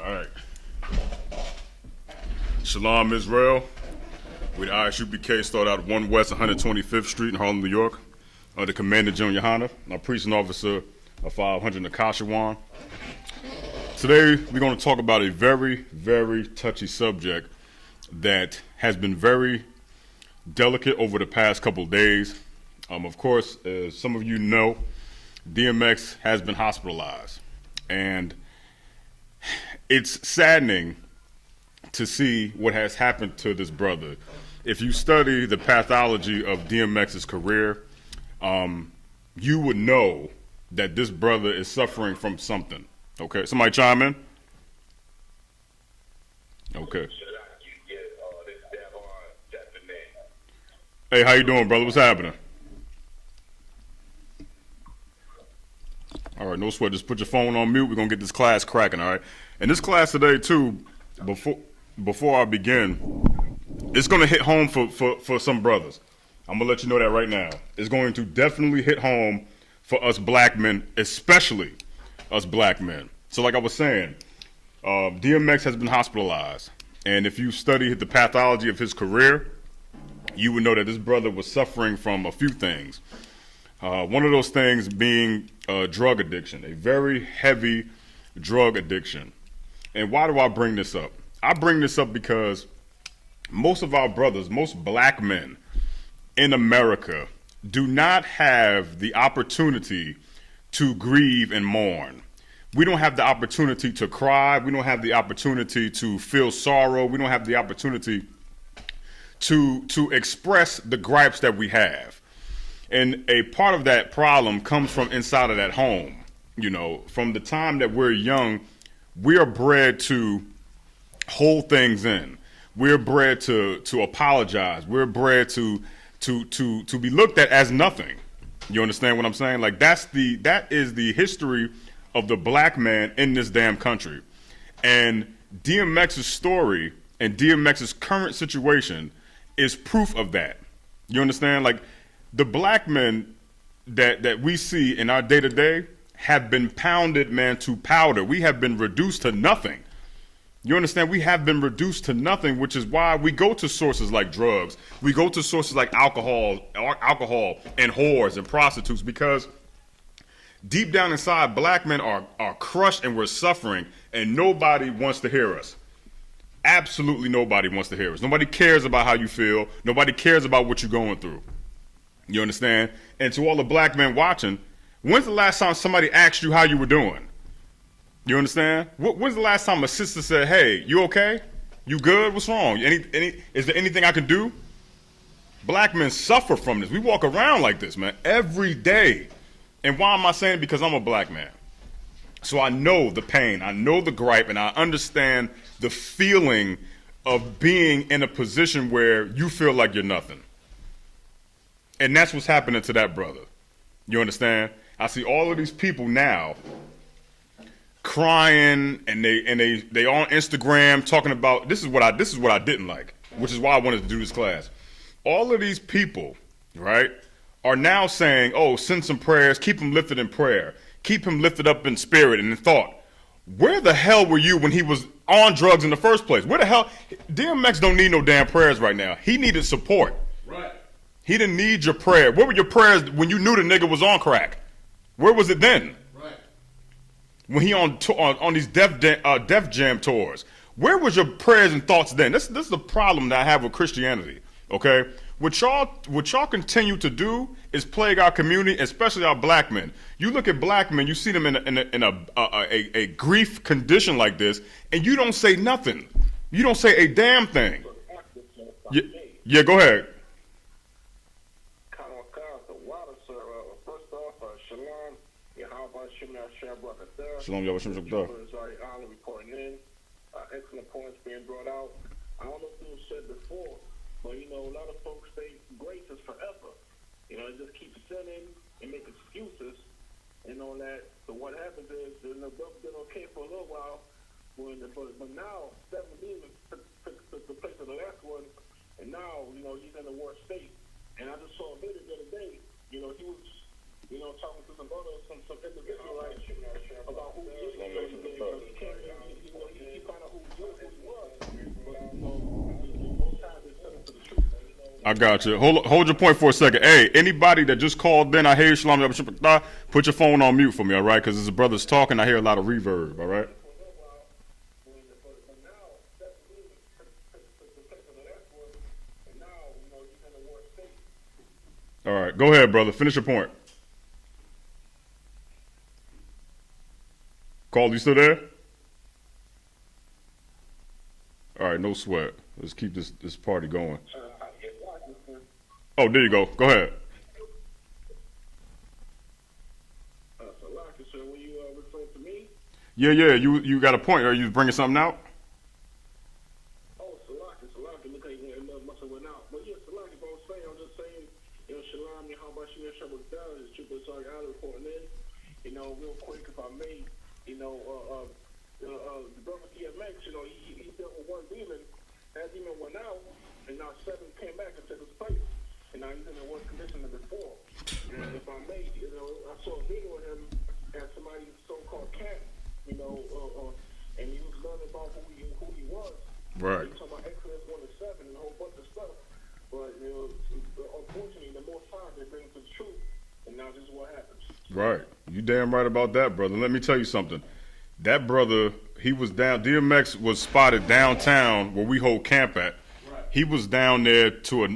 All right. Shalom, Israel. We the I.S.U.P.K. start out 1 West 125th Street in Harlem, New York, under Commander General Yahanna, our precinct officer of 500 Nakashawan. Today, we're going to talk about a very, very touchy subject that has been very delicate over the past couple of days. Of course, as some of you know, DMX has been hospitalized, and it's saddening to see what has happened to this brother. If you study the pathology of DMX's career, you would know that this brother is suffering from something. Okay, somebody chime in? Okay. Hey, how you doing, brother? What's happening? All right, no sweat. Just put your phone on mute. We're going to get this class cracking, all right? And this class today, too, before I begin, it's going to hit home for some brothers. I'm going to let you know that right now. It's going to definitely hit home for us black men, especially us black men. So like I was saying, DMX has been hospitalized. And if you study the pathology of his career, you would know that this brother was suffering from a few things. One of those things being drug addiction, a very heavy drug addiction. And why do I bring this up? I bring this up because most of our brothers, most black men in America, do not have the opportunity to grieve and mourn. We don't have the opportunity to cry. We don't have the opportunity to feel sorrow. We don't have the opportunity to express the gripes that we have. And a part of that problem comes from inside of that home. You know, from the time that we're young, we are bred to hold things in. We're bred to apologize. We're bred to be looked at as nothing. You understand what I'm saying? Like that is the history of the black man in this damn country. And DMX's story and DMX's current situation is proof of that. You understand? Like the black men that we see in our day-to-day have been pounded, man, to powder. We have been reduced to nothing. You understand? We have been reduced to nothing, which is why we go to sources like drugs. We go to sources like alcohol and whores and prostitutes, because deep down inside, black men are crushed and we're suffering, and nobody wants to hear us. Absolutely nobody wants to hear us. Nobody cares about how you feel. Nobody cares about what you're going through. You understand? And to all the black men watching, when's the last time somebody asked you how you were doing? You understand? When's the last time a sister said, hey, you okay? You good? What's wrong? Is there anything I can do? Black men suffer from this. We walk around like this, man, every day. And why am I saying it? Because I'm a black man. So I know the pain, I know the gripe, and I understand the feeling of being in a position where you feel like you're nothing. And that's what's happening to that brother. You understand? I see all of these people now crying, and they on Instagram talking about this is what I didn't like, which is why I wanted to do this class. All of these people, right, are now saying, oh, send some prayers, keep him lifted in prayer, keep him lifted up in spirit and in thought. Where the hell were you when he was on drugs in the first place? Where the hell? DMX don't need no damn prayers right now. He needed support. Right. He didn't need your prayer. Where were your prayers when you knew the nigga was on crack? Where was it then? Right. When he on these Def Jam tours, where was your prayers and thoughts then? This is the problem that I have with Christianity. Okay, what y'all continue to do is plague our community, especially our black men. You look at black men, you see them in a grief condition like this, and you don't say nothing. You don't say a damn thing. Yeah, go ahead. Shalom, Yahanna. Yahanna reporting in. Excellent points being brought out. I don't know if it was said before, but you know, a lot of folks say grace is forever. You know, they just keep sinning and make excuses and all that. So what happens is the brother been okay for a little while, but now 7 demons took the place of the last one, and now you know he's in a worse state. And I just saw a video the other day. You know, he was talking to some other, some individual, right, about who he is. He I got you. Hold your point for a second. Hey, anybody that just called in, I hear Shalom, put your phone on mute for me, all right? Because as the brother's talking, I hear a lot of reverb, all right? All right, go ahead, brother. Finish your point. Carl, you still there? All right, no sweat. Let's keep this party going. Oh, there you go. Go ahead. So were you referring to me? Yeah. You got a point. Are you bringing something out? Oh, Salaki. Look how you must have went out. But yeah, Salaki, I was saying, I'm just saying, Shalom, Yahanna, is Triple Sorry Island reporting in. Real quick, if I may, the brother DMX, he dealt with one demon. That demon went out, and now 7 came back and took his place. And now he's in a worse condition than before. And if I may, I saw a video of him at somebody's so-called camp, and he was learning about who he was. Right. He was talking about Exodus 1 and 7 and a whole bunch of stuff. But unfortunately, the more time they bring to the truth, and now this is what happens. Right. You damn right about that, brother. Let me tell you something. That brother, he was down. DMX was spotted downtown where we hold camp at. He was down there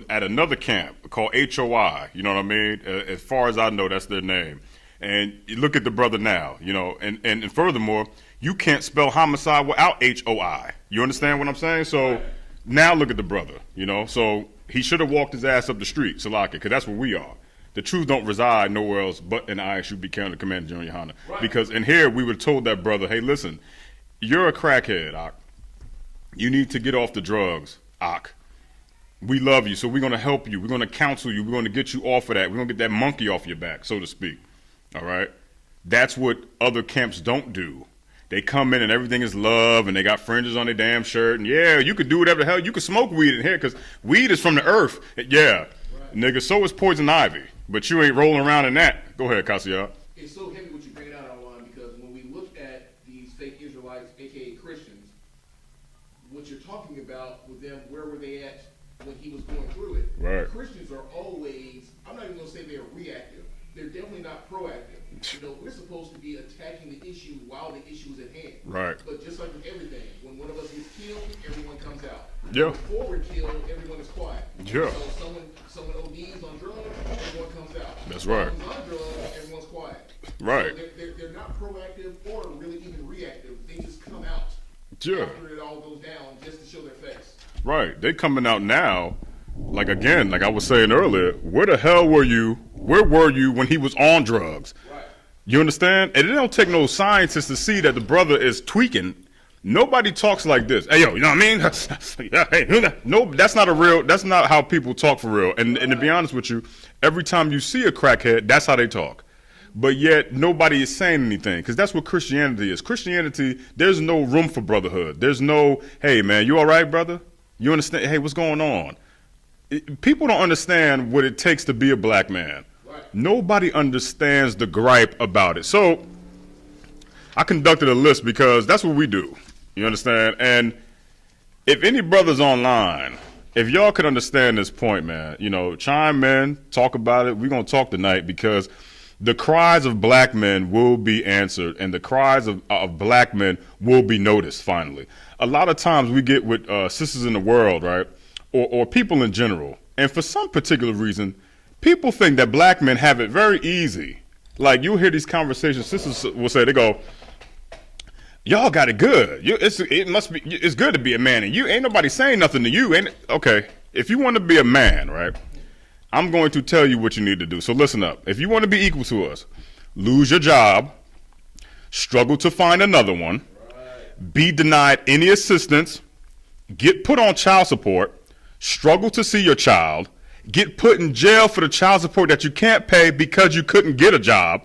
at another camp called HOI. You know what I mean? As far as I know, that's their name. And you look at the brother now, and furthermore, you can't spell homicide without HOI. You understand what I'm saying? So now look at the brother, So he should have walked his ass up the street, Salaka, because that's where we are. The truth don't reside nowhere else but in the I.S.U.P.K under Commander General Yahanna. Right. Because in here, we would have told that brother, hey, listen, you're a crackhead, Ak. You need to get off the drugs, Ak. We love you, so we're going to help you. We're going to counsel you. We're going to get you off of that. We're going to get that monkey off your back, so to speak. All right? That's what other camps don't do. They come in and everything is love, and they got fringes on their damn shirt. And, yeah, you could do whatever the hell. You could smoke weed in here because weed is from the earth. Yeah. Right. Nigga, so is poison ivy. But you ain't rolling around in that. Go ahead, Kasia. It's so heavy what you bring out online because when we look at these fake Israelites, a.k.a. Christians, what you're talking about with them, where were they at when he was going through it? Right. Christians are always, I'm not even going to say they're reactive. They're definitely not proactive. We're supposed to be attacking the issue while the issue is at hand. Right. But just like with everything, when one of us gets killed, everyone comes out. Yeah. Before we're killed, everyone is quiet. Yeah. So someone ODs on drugs, everyone comes out. That's right. Someone's on drugs, everyone's quiet. Right. So they're not proactive or really even reactive. They just come out after it all goes down just to show their face. Right. They coming out now. Like, again, like I was saying earlier, where the hell were you? Where were you when he was on drugs? Right. You understand? And it don't take no scientist to see that the brother is tweaking. Nobody talks like this. Hey, yo, you know what I mean? No, that's not how people talk for real. And to be honest with you, every time you see a crackhead, that's how they talk. But yet nobody is saying anything because that's what Christianity is. Christianity, there's no room for brotherhood. There's no, hey, man, you all right, brother? You understand? Hey, what's going on? People don't understand what it takes to be a black man. Right. Nobody understands the gripe about it. So I conducted a list because that's what we do. You understand? And if any brothers online, if y'all could understand this point, man, chime in, talk about it. We're going to talk tonight because the cries of black men will be answered and the cries of black men will be noticed finally. A lot of times we get with sisters in the world, right? Or people in general. And for some particular reason, people think that black men have it very easy. Like, you'll hear these conversations, sisters will say, they go, y'all got it good. It's good to be a man. And you ain't nobody saying nothing to you. Okay, if you want to be a man, right, I'm going to tell you what you need to do. So listen up. If you want to be equal to us, lose your job, struggle to find another one, be denied any assistance, get put on child support, struggle to see your child, get put in jail for the child support that you can't pay because you couldn't get a job,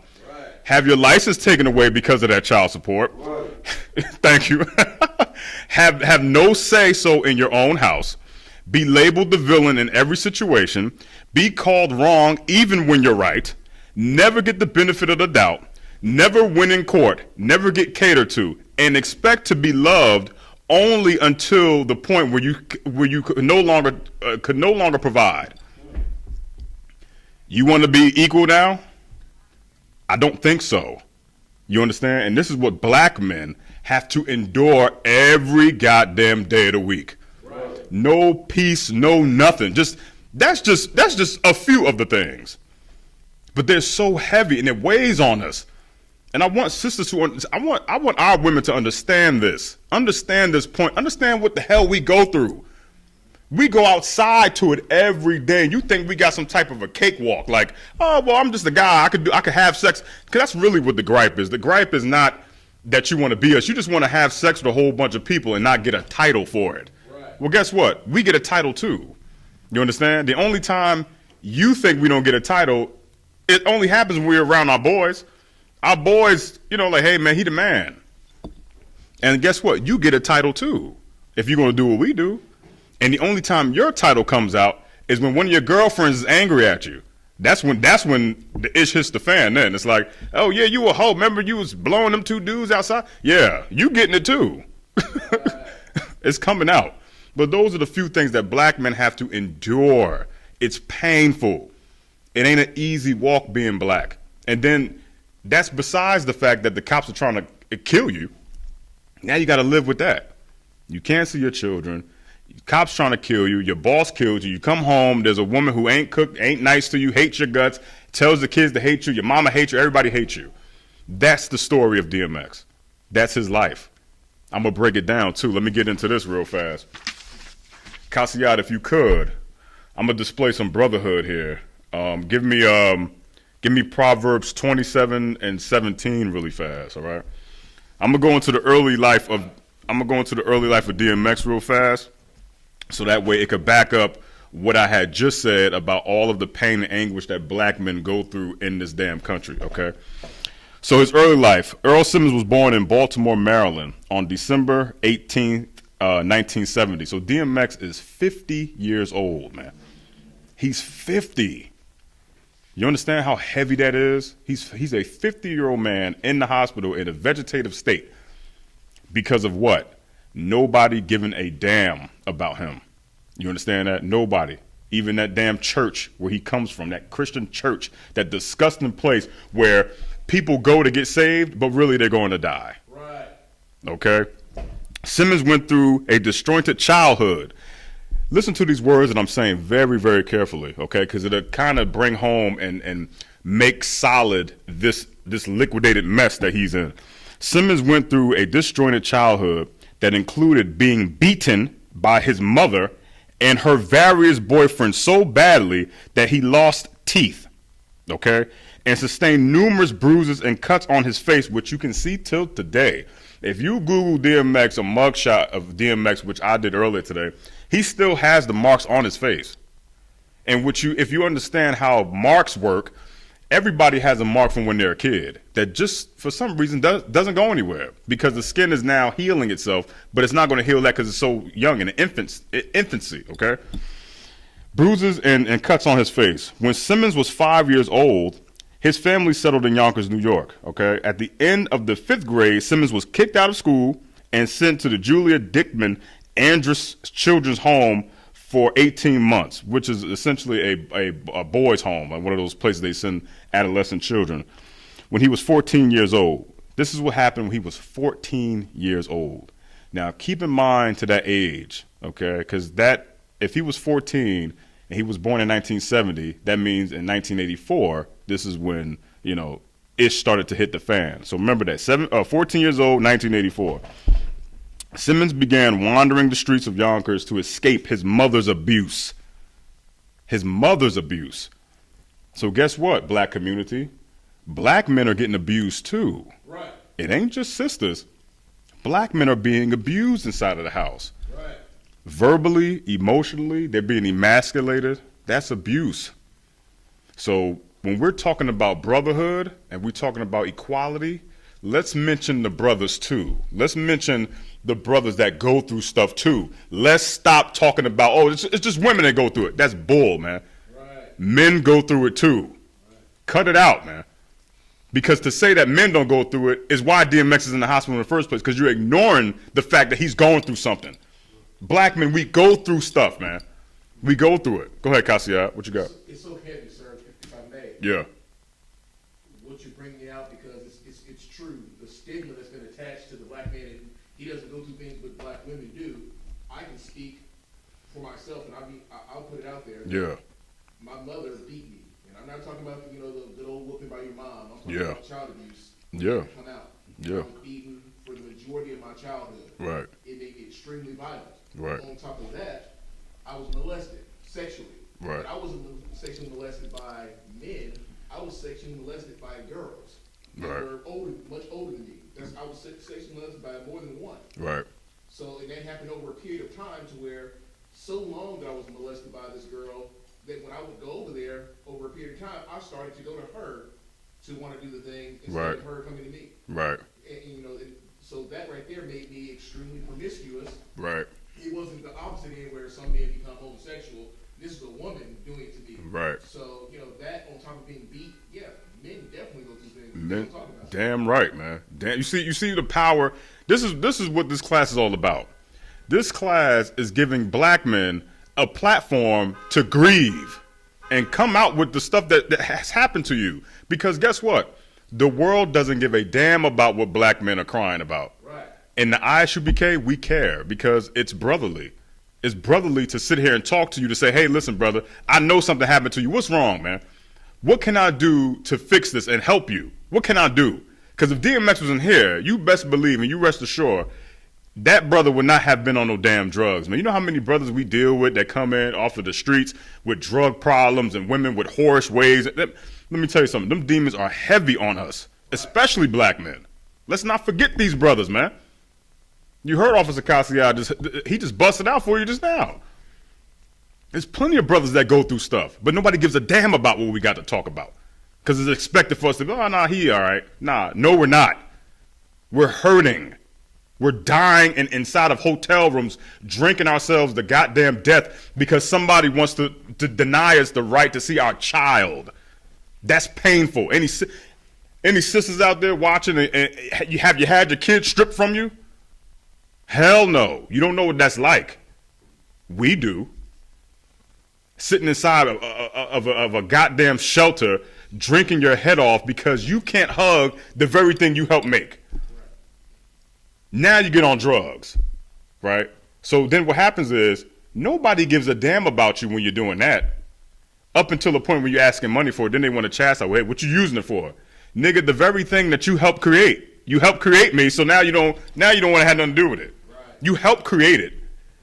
have your license taken away because of that child support, thank you, have no say-so in your own house, be labeled the villain in every situation, be called wrong even when you're right, never get the benefit of the doubt, never win in court, never get catered to, and expect to be loved only until the point where you could no longer provide. You want to be equal now? I don't think so. You understand? And this is what black men have to endure every goddamn day of the week. Right. No peace, no nothing. That's just a few of the things. But they're so heavy and it weighs on us. And I want sisters I want our women to understand this. Understand this point. Understand what the hell we go through. We go outside to it every day. And you think we got some type of a cakewalk, like, oh well, I'm just a guy. I could have sex. Because that's really what the gripe is. The gripe is not that you want to be us. You just want to have sex with a whole bunch of people and not get a title for it. Right. Well, guess what? We get a title too. You understand? The only time you think we don't get a title, it only happens when we're around our boys. Our boys, like, hey man, he the man. And guess what? You get a title too if you're going to do what we do. And the only time your title comes out is when one of your girlfriends is angry at you. That's when the ish hits the fan. Then it's like, oh yeah, you a hoe. Remember you was blowing them two dudes outside? Yeah, you getting it too. It's coming out. But those are the few things that black men have to endure. It's painful. It ain't an easy walk being black. And then that's besides the fact that the cops are trying to kill you. Now you got to live with that. You can't see your children. Cops trying to kill you. Your boss killed you. You come home. There's a woman who ain't cooked, ain't nice to you, hates your guts, tells the kids to hate you. Your mama hates you. Everybody hates you. That's the story of DMX. That's his life. I'm going to break it down too. Let me get into this real fast. Cassiat, if you could, I'm going to display some brotherhood here. Give me Proverbs 27 and 17 really fast, all right? I'm going to go into the early life of DMX real fast. So that way it could back up what I had just said about all of the pain and anguish that black men go through in this damn country, okay? So his early life. Earl Simmons was born in Baltimore, Maryland on December 18th, 1970. So DMX is 50 years old, man. He's 50. You understand how heavy that is? He's a 50-year-old man in the hospital in a vegetative state. Because of what? Nobody giving a damn about him. You understand that? Nobody. Even that damn church where he comes from, that Christian church, that disgusting place where people go to get saved, but really they're going to die. Right. Okay? Simmons went through a disjointed childhood. Listen to these words that I'm saying very, very carefully, okay? Because it'll kind of bring home and make solid this liquidated mess that he's in. Simmons went through a disjointed childhood that included being beaten by his mother and her various boyfriends so badly that he lost teeth, okay? And sustained numerous bruises and cuts on his face, which you can see till today. If you Google DMX, a mugshot of DMX, which I did earlier today, he still has the marks on his face. And if you understand how marks work, everybody has a mark from when they're a kid that just for some reason doesn't go anywhere because the skin is now healing itself, but it's not going to heal that because it's so young in infancy, okay? Bruises and cuts on his face. When Simmons was 5 years old, his family settled in Yonkers, New York, okay? At the end of the 5th grade, Simmons was kicked out of school and sent to the Julia Dickman Andrus Children's Home for 18 months, which is essentially a boys' home, like one of those places they send adolescent children, when he was 14 years old. This is what happened when he was 14 years old. Now, keep in mind to that age, okay, because if he was 14 and he was born in 1970, that means in 1984, this is when, ish started to hit the fan. So remember that, 14 years old, 1984. Simmons began wandering the streets of Yonkers to escape his mother's abuse. His mother's abuse. So guess what, black community? Black men are getting abused too. Right. It ain't just sisters. Black men are being abused inside of the house. Right. Verbally, emotionally, they're being emasculated. That's abuse. So when we're talking about brotherhood and we're talking about equality, let's mention the brothers too. Let's mention the brothers that go through stuff too. Let's stop talking about, it's just women that go through it. That's bull, man. Right. Men go through it too. Right. Cut it out, man. Because to say that men don't go through it is why DMX is in the hospital in the first place, because you're ignoring the fact that he's going through something. Black men, we go through stuff, man. We go through it. Go ahead, Cassiat. What you got? It's so heavy, sir, if I Yeah. What you're bringing out, because it's true. The stigma that's been attached to the black man, and he doesn't go through things what black women do. I can speak for myself, and I'll put it out there. Yeah. My mother beat me, and I'm not talking about the good old whooping by your mom. I'm talking Yeah. about child abuse. Yeah. Come out. Yeah. I was beaten for the majority of my childhood. Right. It made me extremely violent. Right. On top of that, I was molested sexually. Right. But I wasn't sexually molested by men. I was sexually molested by girls. They Right. were much older than me. I was sexually molested by more than one. Right. So, and that happened over a period of time to where so long that I was molested by this girl that when I would go over there over a period of time, I started to go to her to want to do the thing instead Right. of her coming to me. Right. And so that right there made me extremely promiscuous. Right. It wasn't the opposite end where some men become homosexual. This is a woman doing it to me. Right. So, that on top of being beat, yeah, men definitely go through things. Man, Don't talk about damn right, man. Damn, you see the power. This is what this class is all about. This class is giving black men a platform to grieve and come out with the stuff that has happened to you. Because guess what? The world doesn't give a damn about what black men are crying about. Right. In the I.S.U.P.K, we care because it's brotherly. It's brotherly to sit here and talk to you to say, hey, listen, brother, I know something happened to you. What's wrong, man? What can I do to fix this and help you? What can I do? Because if DMX was in here, you best believe and you rest assured that brother would not have been on no damn drugs, man. You know how many brothers we deal with that come in off of the streets with drug problems and women with whorish ways. Let me tell you something. Them demons are heavy on us, especially black men. Let's not forget these brothers, man. You heard Officer Cassiar, he just busted out for you just now. There's plenty of brothers that go through stuff, but nobody gives a damn about what we got to talk about. Because it's expected for us to go, oh, nah, he all right. Nah, no, we're not. We're hurting. We're dying inside of hotel rooms, drinking ourselves to goddamn death because somebody wants to deny us the right to see our child. That's painful. Any sisters out there watching, and you had your kid stripped from you? Hell no. You don't know what that's like. We do. Sitting inside of a goddamn shelter, drinking your head off because you can't hug the very thing you helped make. Now you get on drugs, right? So then what happens is nobody gives a damn about you when you're doing that. Up until the point where you're asking money for it, then they want to chastise. Hey, what you using it for? Nigga, the very thing that you helped create. You helped create me, so now you don't want to have nothing to do with it. Right. You helped create it.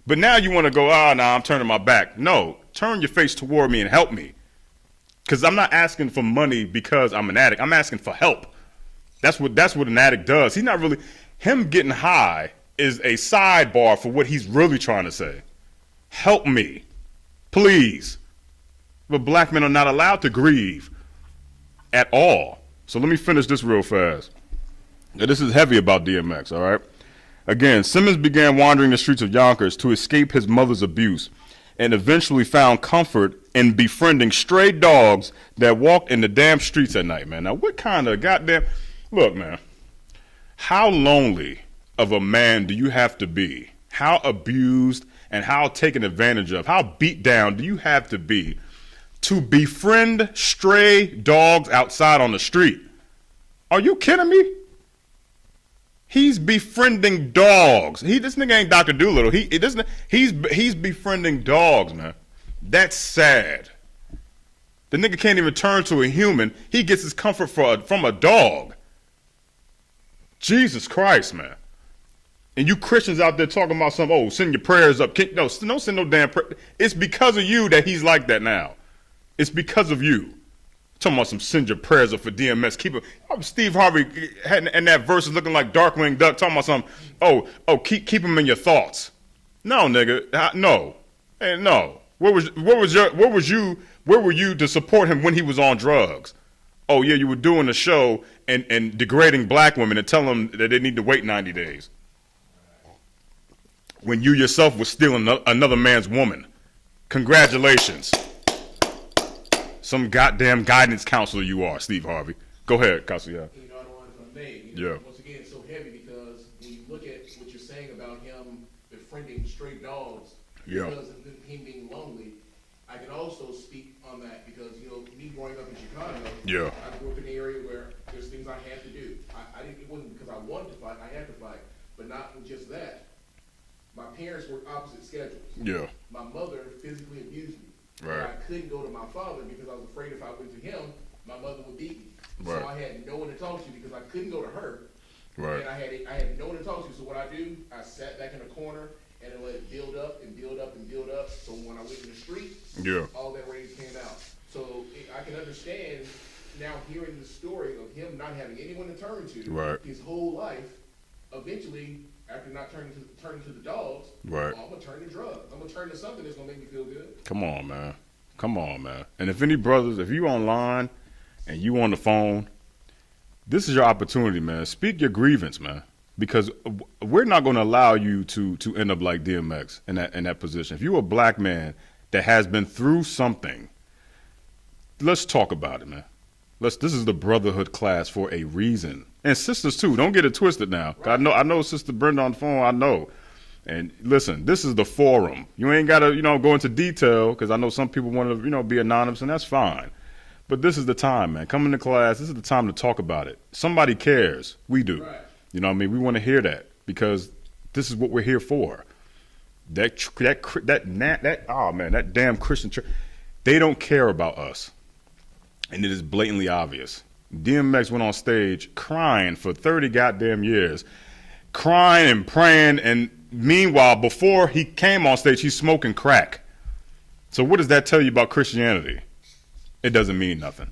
But now you want to go, nah, I'm turning my back. No, turn your face toward me and help me. Because I'm not asking for money because I'm an addict. I'm asking for help. That's what an addict does. He's not really... Him getting high is a sidebar for what he's really trying to say. Help me, please. But black men are not allowed to grieve at all. So let me finish this real fast. Now, this is heavy about DMX, all right? Again, Simmons began wandering the streets of Yonkers to escape his mother's abuse and eventually found comfort in befriending stray dogs that walked in the damn streets at night, man. Now, what kind of goddamn... Look, man. How lonely of a man do you have to be? How abused and how taken advantage of, how beat down do you have to be to befriend stray dogs outside on the street? Are you kidding me? He's befriending dogs. This nigga ain't Dr. Doolittle. He's befriending dogs, man. That's sad. The nigga can't even turn to a human. He gets his comfort from a dog. Jesus Christ, man. And you Christians out there talking about send your prayers up. No, don't send no damn prayer. It's because of you that he's like that now. It's because of you. Talking about send your prayers up for DMS. Steve Harvey in that verse is looking like Darkwing Duck talking about keep him in your thoughts. No, nigga. No. Hey, no. Where were you to support him when he was on drugs? Oh, yeah, you were doing a show and degrading black women and telling them that they need to wait 90 days. When you yourself was stealing another man's woman. Congratulations. Some goddamn guidance counselor you are, Steve Harvey. Go ahead, Cassiar. I don't want to make. Yeah. Once again, it's so heavy because when you look at what you're saying about him befriending stray dogs because of him being lonely, I can also speak on that because, you know, me growing up in Chicago, Yeah. I grew up in an area where there's things I had to do. It wasn't because I wanted to fight, I had to fight. But not just that. My parents worked opposite schedules. Yeah. My mother physically abused me. Right. And I couldn't go to my father because I was afraid if I went to him, my mother would beat me. Right. So I had no one to talk to because I couldn't go to her. Right. And I had no one to talk to. So what I do, I sat back in a corner and I let it build up and build up and build up. So when I went in the street, Yeah. all that rage came out. So I can understand now hearing the story of him not having anyone to turn to Right. his whole life. Eventually, after not turning to the dogs, Right. I'm gonna turn to drugs. I'm gonna turn to something that's gonna make me feel good. Come on, man. Come on, man. And if any brothers, if you online and you on the phone, this is your opportunity, man. Speak your grievance, man. Because we're not going to allow you to end up like DMX in that position. If you're a black man that has been through something, let's talk about it, man. This is the brotherhood class for a reason. And sisters too. Don't get it twisted now. Right. I know Sister Brenda on the phone. I know. And listen, this is the forum. You ain't got to, go into detail because I know some people want to, be anonymous, and that's fine. But this is the time, man. Come into class. This is the time to talk about it. Somebody cares. We do. Right. You know what I mean? We want to hear that because this is what we're here for. That damn Christian church, they don't care about us. And it is blatantly obvious. DMX went on stage crying for 30 goddamn years, crying and praying, and meanwhile, before he came on stage, he's smoking crack. So what does that tell you about Christianity? It doesn't mean nothing.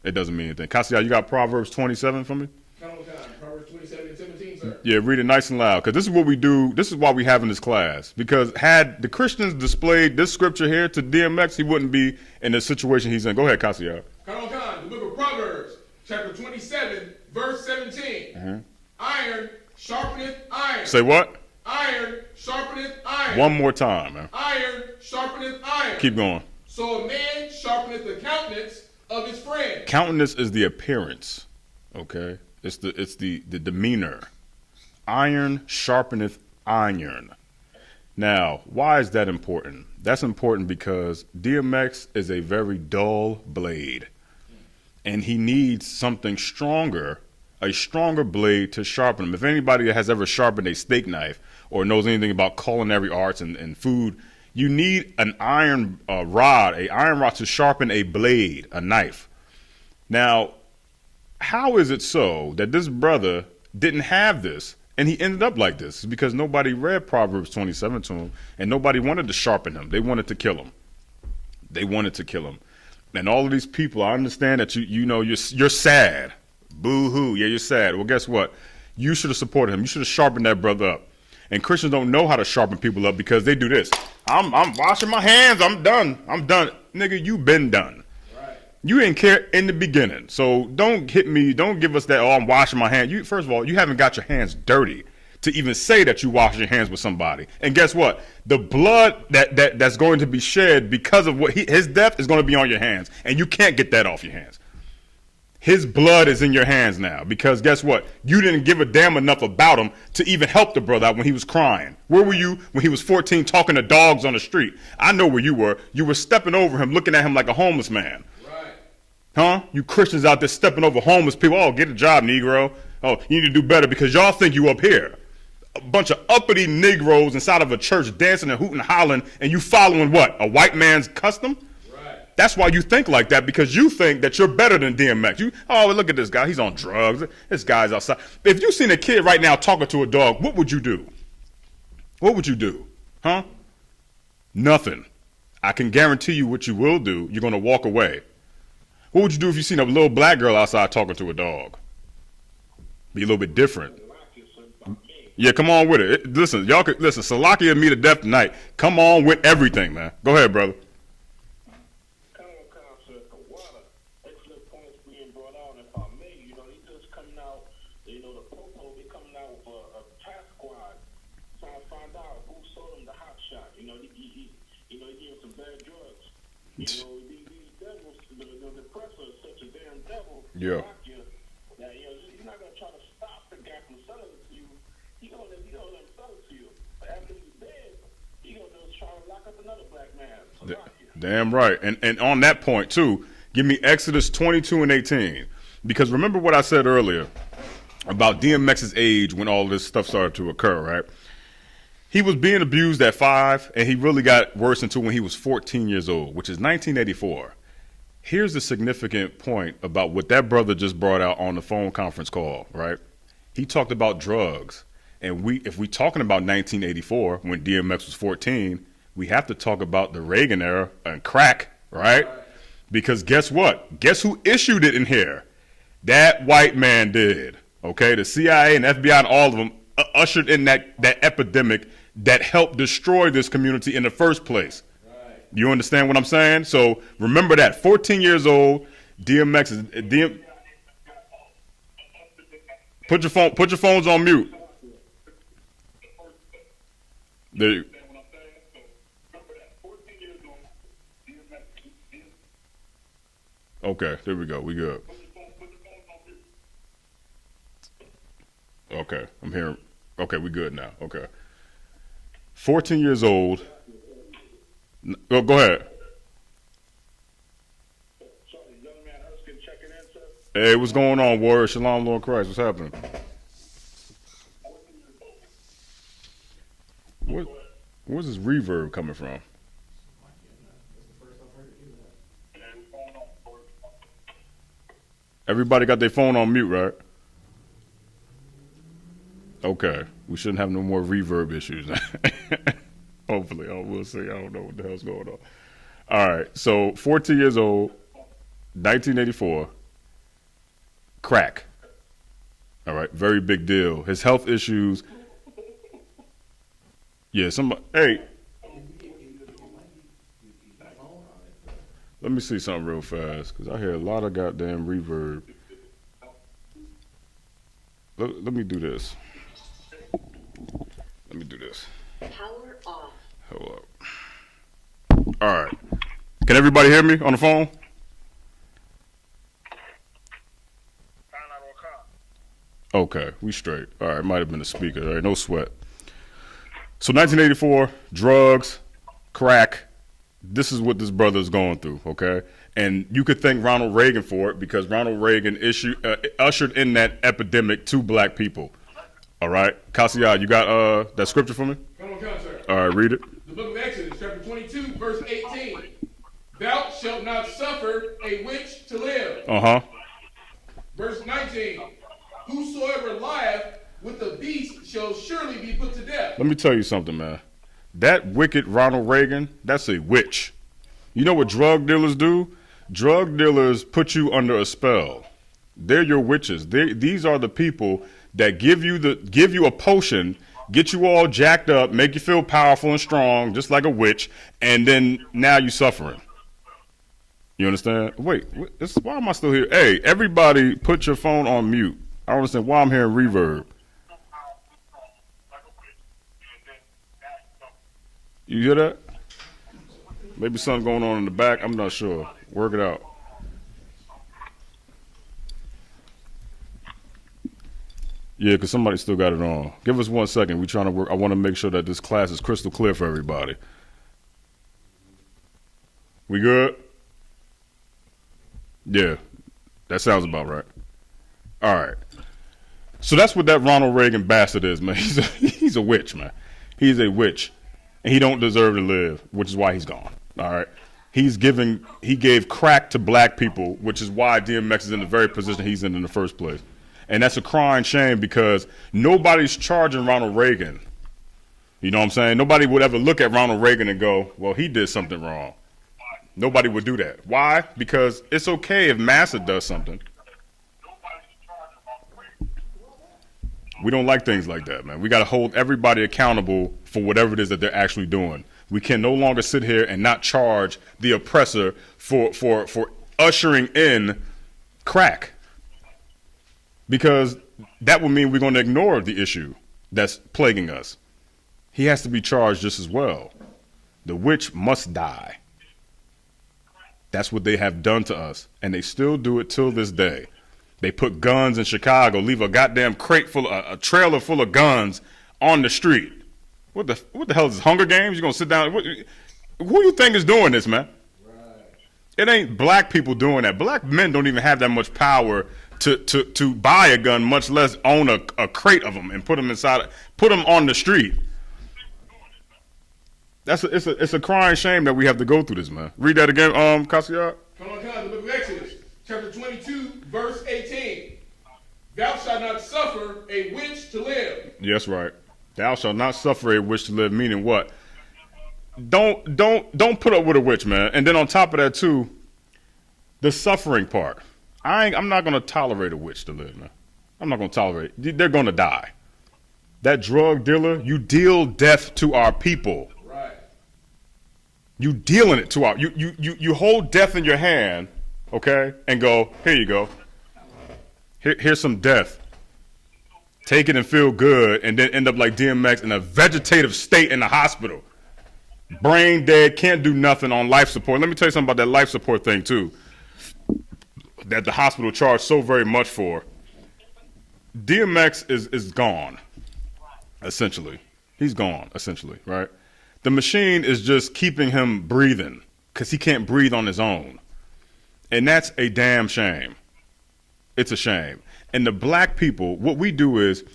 It doesn't mean anything. Kasia, you got Proverbs 27 for me? Proverbs 27 and 17, sir. Yeah, read it nice and loud, because this is what we do. This is why we have in this class. Because had the Christians displayed this scripture here to DMX, he wouldn't be in the situation he's in. Go ahead, Kasia. The book of Proverbs, chapter 27, verse 17. Mm-hmm. Iron sharpeneth iron. Say what? Iron sharpeneth iron. One more time, man. Iron sharpeneth iron. Keep going. So a man sharpeneth the countenance of his friend. Countenance is the appearance, okay? It's the demeanor. Iron sharpeneth iron. Now, why is that important? That's important because DMX is a very dull blade, and he needs something stronger, a stronger blade to sharpen him. If anybody has ever sharpened a steak knife or knows anything about culinary arts and food, you need an iron rod to sharpen a blade, a knife. Now, how is it so that this brother didn't have this and he ended up like this? It's because nobody read Proverbs 27 to him and nobody wanted to sharpen him. They wanted to kill him. They wanted to kill him. And all of these people, I understand that you're sad. Boo-hoo. Yeah, you're sad. Well, guess what? You should have supported him. You should have sharpened that brother up. And Christians don't know how to sharpen people up because they do this. I'm washing my hands. I'm done. Nigga, you been done. Right. You didn't care in the beginning. So don't hit me. Don't give us that, I'm washing my hands. First of all, you haven't got your hands dirty to even say that you wash your hands with somebody. And guess what? The blood that's going to be shed because of his death is going to be on your hands. And you can't get that off your hands. His blood is in your hands now because guess what? You didn't give a damn enough about him to even help the brother out when he was crying. Where were you when he was 14 talking to dogs on the street? I know where you were. You were stepping over him, looking at him like a homeless man. Right. Huh? You Christians out there stepping over homeless people. Oh, get a job, Negro. Oh, you need to do better because y'all think you up here. A bunch of uppity Negroes inside of a church dancing and hooting and hollering, and you following what? A white man's custom? That's why you think like that, because you think that you're better than DMX. Look at this guy. He's on drugs. This guy's outside. If you seen a kid right now talking to a dog, what would you do? What would you do? Huh? Nothing. I can guarantee you what you will do. You're going to walk away. What would you do if you seen a little black girl outside talking to a dog? Be a little bit different. Yeah, come on with it. Listen, y'all could listen. Salakia me to death tonight. Come on with everything, man. Go ahead, brother. These devils, the depressors, such a damn devil. Yeah. That you're not gonna try to stop the guy from selling it to you. He gonna let him sell it to you. But after he's dead, he gonna just try to lock up another black man. Damn right. And on that point too, give me Exodus 22 and 18. Because remember what I said earlier about DMX's age when all this stuff started to occur, right? He was being abused at 5, and he really got worse until when he was 14 years old, which is 1984. Here's the significant point about what that brother just brought out on the phone conference call, right? He talked about drugs. And if we're talking about 1984, when DMX was 14, we have to talk about the Reagan era and crack, right? Because guess what? Guess who issued it in here? That white man did, okay? The CIA and FBI and all of them ushered in that epidemic that helped destroy this community in the first place. Right. You understand what I'm saying? So remember that. 14 years old, DMX is Put your phones on mute. There you. Okay, there we go. We good. Okay, I'm hearing. Okay, we good now. Okay. 14 years old. Go ahead. Hey, what's going on, Warrior? Shalom, Lord Christ. What's happening? Where's this reverb coming from? Everybody got their phone on mute, right? Okay. We shouldn't have no more reverb issues. Hopefully. We'll see. I don't know what the hell's going on. All right. So 14 years old, 1984, crack. All right. Very big deal. His health issues. Yeah, somebody. Hey. Let me see something real fast, because I hear a lot of goddamn reverb. Let me do this. Let me do this. Power off. Hold up. All right. Can everybody hear me on the phone? Okay, we straight. All right, might have been the speaker. All right, no sweat. So 1984, drugs, crack. This is what this brother is going through, okay? And you could thank Ronald Reagan for it, because Ronald Reagan ushered in that epidemic to black people. All right? Kasia, you got that scripture for me? Come on, sir. All right, read it. The book of Exodus, chapter 22, verse 18. Thou shalt not suffer a witch to live. Uh-huh. Verse 19. Whosoever lieth with the beast shall surely be put to death. Let me tell you something, man. That wicked Ronald Reagan, that's a witch. You know what drug dealers do? Drug dealers put you under a spell. They're your witches. These are the people that give you a potion, get you all jacked up, make you feel powerful and strong, just like a witch, and then now you're suffering. You understand? Wait, why am I still here? Hey, everybody put your phone on mute. I don't understand why I'm hearing reverb. You hear that? Maybe something going on in the back. I'm not sure. Work it out. Yeah, because somebody still got it on. Give us 1 second. We're trying to work. I want to make sure that this class is crystal clear for everybody. We good? Yeah, that sounds about right. All right. So that's what that Ronald Reagan bastard is, man. He's a witch, man. He's a witch. And he don't deserve to live, which is why he's gone. All right. He gave crack to black people, which is why DMX is in the very position he's in the first place. And that's a crying shame, because nobody's charging Ronald Reagan. You know what I'm saying? Nobody would ever look at Ronald Reagan and go, well, he did something wrong. Nobody would do that. Why? Because it's okay if Massa does something. We don't like things like that, man. We got to hold everybody accountable for whatever it is that they're actually doing. We can no longer sit here and not charge the oppressor for ushering in crack, because that would mean we're going to ignore the issue that's plaguing us. He has to be charged just as well. The witch must die. That's what they have done to us, and they still do it till this day. They put guns in Chicago, leave a goddamn a trailer full of guns on the street. What the hell is this, Hunger Games? You gonna sit down? Who you think is doing this, man? It ain't black people doing that. Black men don't even have that much power to buy a gun, much less own a crate of them and put them inside, put them on the street. It's a crying shame that we have to go through this, man. Read that again, Cassiar. Come on, the book of Exodus, chapter 22, verse 18. Thou shalt not suffer a witch to live. Yes, right. Thou shalt not suffer a witch to live. Meaning what? Don't put up with a witch, man. And then on top of that too, the suffering part. I'm not gonna tolerate a witch to live, man. I'm not gonna tolerate it. They're gonna die. That drug dealer, you deal death to our people. Right. You dealing it to our you hold death in your hand, okay, and go, here you go. Here's some death. Take it and feel good, and then end up like DMX in a vegetative state in the hospital. Brain dead, can't do nothing on life support. Let me tell you something about that life support thing too, that the hospital charged so very much for. DMX is gone, essentially. He's gone, essentially, right? The machine is just keeping him breathing because he can't breathe on his own. And that's a damn shame. It's a shame. And the black people, what we do is,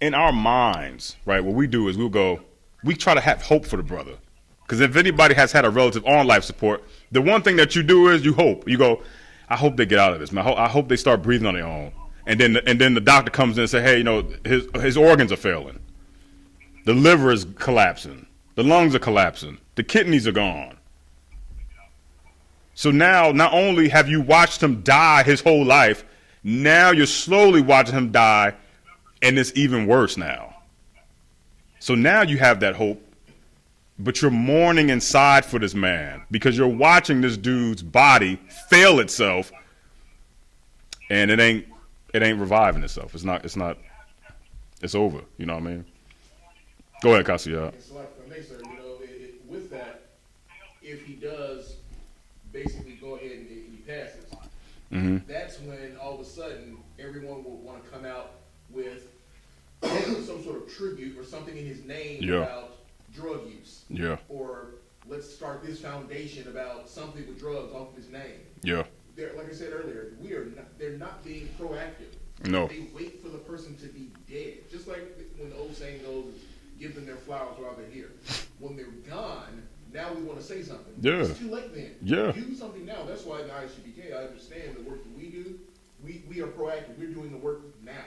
in our minds, right, what we do is we try to have hope for the brother. Because if anybody has had a relative on life support, the one thing that you do is you hope. You go, I hope they get out of this, man. I hope they start breathing on their own. And then the doctor comes in and say, hey, you know, his organs are failing. The liver is collapsing. The lungs are collapsing. The kidneys are gone. So now, not only have you watched him die his whole life, now you're slowly watching him die, and it's even worse now. So now you have that hope, but you're mourning inside for this man because you're watching this dude's body fail itself, and it ain't reviving itself. It's over. You know what I mean? Go ahead, Cassiar. It's like for me, sir, with that, if he does basically go ahead and he passes, that's when all of a sudden everyone will want to come out with some sort of tribute or something in his name about drug use. Yeah. Or let's start this foundation about something with drugs off of his name. Yeah. Like I said earlier, they're not being proactive. No. They wait for the person to be dead. Just like when the old saying goes, give them their flowers while they're here. When they're gone, now we want to say something. Yeah. It's too late then. Yeah. Do something now. That's why the I.S.U.P.K, I understand the work that we do. We are proactive. We're doing the work now.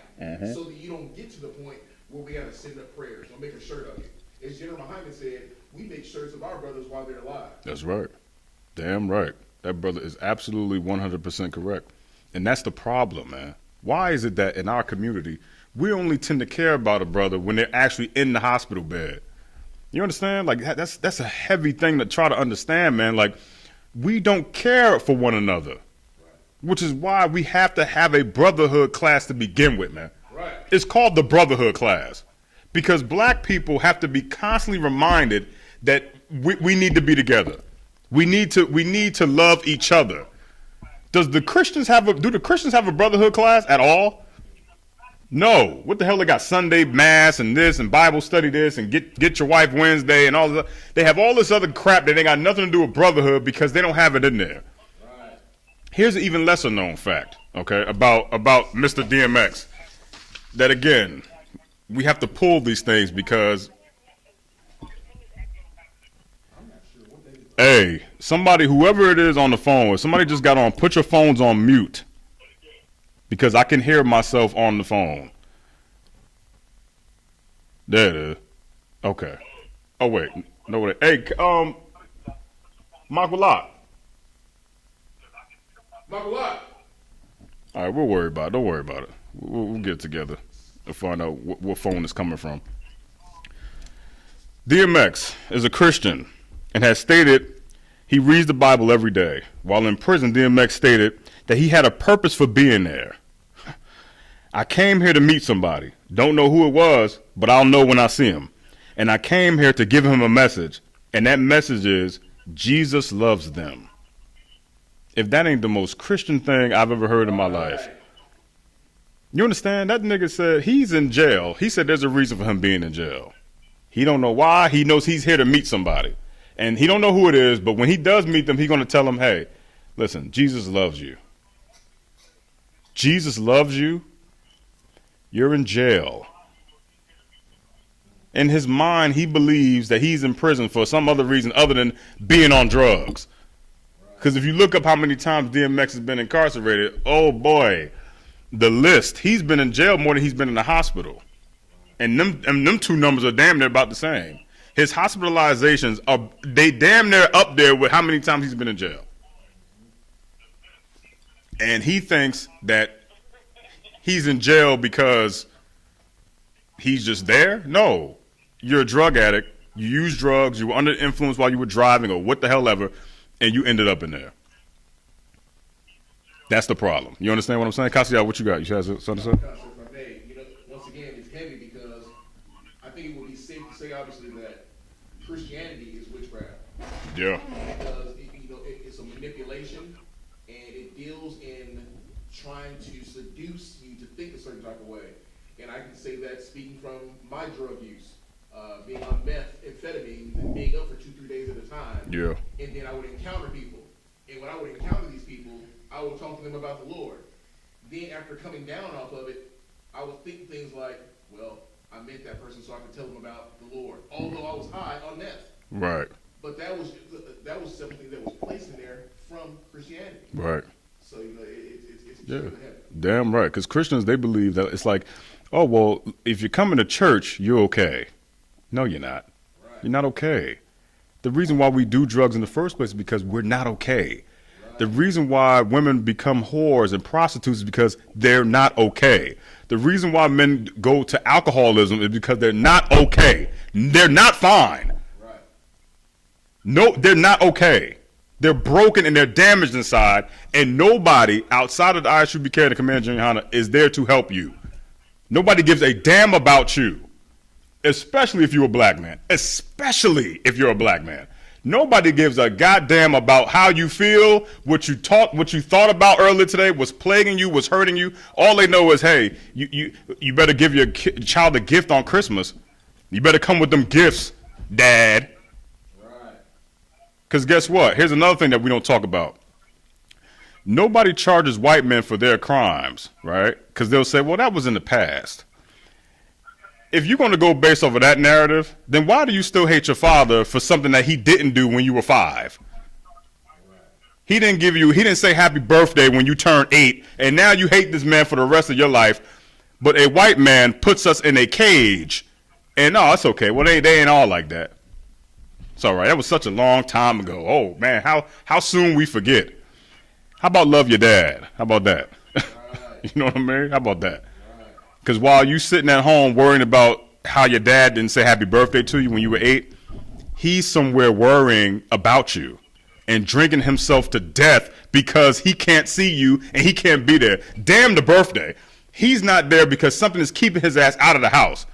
So that you don't get to the point where we got to send up prayers or make a shirt of it. As General Muhammad said, we make shirts of our brothers while they're alive. That's right. Damn right. That brother is absolutely 100% correct. And that's the problem, man. Why is it that in our community, we only tend to care about a brother when they're actually in the hospital bed? You understand? Like, that's a heavy thing to try to understand, man. Like, we don't care for one another, which is why we have to have a brotherhood class to begin with, man. Right. It's called the brotherhood class because black people have to be constantly reminded that we need to be together. We need to love each other. Do the Christians have a brotherhood class at all? No. What the hell? They got Sunday mass and this and Bible study this and get your wife Wednesday and all this. They have all this other crap that ain't got nothing to do with brotherhood because they don't have it in there. Right. Here's an even lesser known fact, okay, about Mr. DMX. That again, we have to pull these things because, hey, somebody, whoever it is on the phone, if somebody just got on, put your phones on mute because I can hear myself on the phone. There it is. Okay. Oh wait, no wait. Hey, Makulat. Makulat. All right, we'll worry about it. Don't worry about it. We'll get it together and find out what phone it's coming from. DMX is a Christian and has stated he reads the Bible every day. While in prison, DMX stated that he had a purpose for being there. I came here to meet somebody. Don't know who it was, but I'll know when I see him. And I came here to give him a message. And that message is Jesus loves them. If that ain't the most Christian thing I've ever heard in my life. You understand? That nigga said he's in jail. He said there's a reason for him being in jail. He don't know why. He knows he's here to meet somebody. And he don't know who it is, but when he does meet them, he's going to tell them, hey, Listen, Jesus loves you. Jesus loves you. You're in jail. In his mind, he believes that he's in prison for some other reason other than being on drugs. Because if you look up how many times DMX has been incarcerated, oh boy, the list. He's been in jail more than he's been in the hospital. And them two numbers are damn near about the same. His hospitalizations are they damn near up there with how many times he's been in jail. And he thinks that he's in jail because he's just there? No. You're a drug addict. You used drugs. You were under influence while you were driving or what the hell ever, and you ended up in there. That's the problem. You understand what I'm saying? Kasia, what you got? You have something to say? Once again, it's heavy because I think it would be safe to say, obviously, that Christianity is witchcraft. Yeah. Because it's a manipulation, and it deals in trying to seduce you to think a certain type of way. And I can say that speaking from my drug use, being on methamphetamine, and being up for 2-3 days at a time. Yeah. And then I would encounter people. And when I would encounter these people, I would talk to them about the Lord. Then after coming down off of it, I would think things like, well, I met that person so I could tell them about the Lord. Although I was high on meth. Right. But that was something that was placed in there from Christianity. Right. So, it's Yeah. heavy. Damn right. Because Christians, they believe that it's like, oh, well, if you're coming to church, you're okay. No, you're not. Right. You're not okay. The reason why we do drugs in the first place is because we're not okay. Right. The reason why women become whores and prostitutes is because they're not okay. The reason why men go to alcoholism is because they're not okay. They're not fine. Right. No, they're not okay. They're broken and they're damaged inside, and nobody outside of the I.S.U.P.K. and the Commander Yahanna is there to help you. Nobody gives a damn about you, especially if you're a black man. Especially if you're a black man. Nobody gives a goddamn about how you feel, what you thought about earlier today, what's plaguing you, what's hurting you. All they know is, hey, you better give your child a gift on Christmas. You better come with them gifts, Dad. Because guess what? Here's another thing that we don't talk about. Nobody charges white men for their crimes, right? Because they'll say, well, that was in the past. If you're going to go based off of that narrative, then why do you still hate your father for something that he didn't do when you were 5? He didn't say happy birthday when you turned 8, and now you hate this man for the rest of your life. But a white man puts us in a cage, and no, it's okay. Well, they ain't all like that. It's all right. That was such a long time ago. Oh, man, how soon we forget. How about love your dad? How about that? Right. You know what I mean? How about that? Because while you sitting at home worrying about how your dad didn't say happy birthday to you when you were 8, he's somewhere worrying about you and drinking himself to death because he can't see you and he can't be there. Damn the birthday. He's not there because something is keeping his ass out of the house.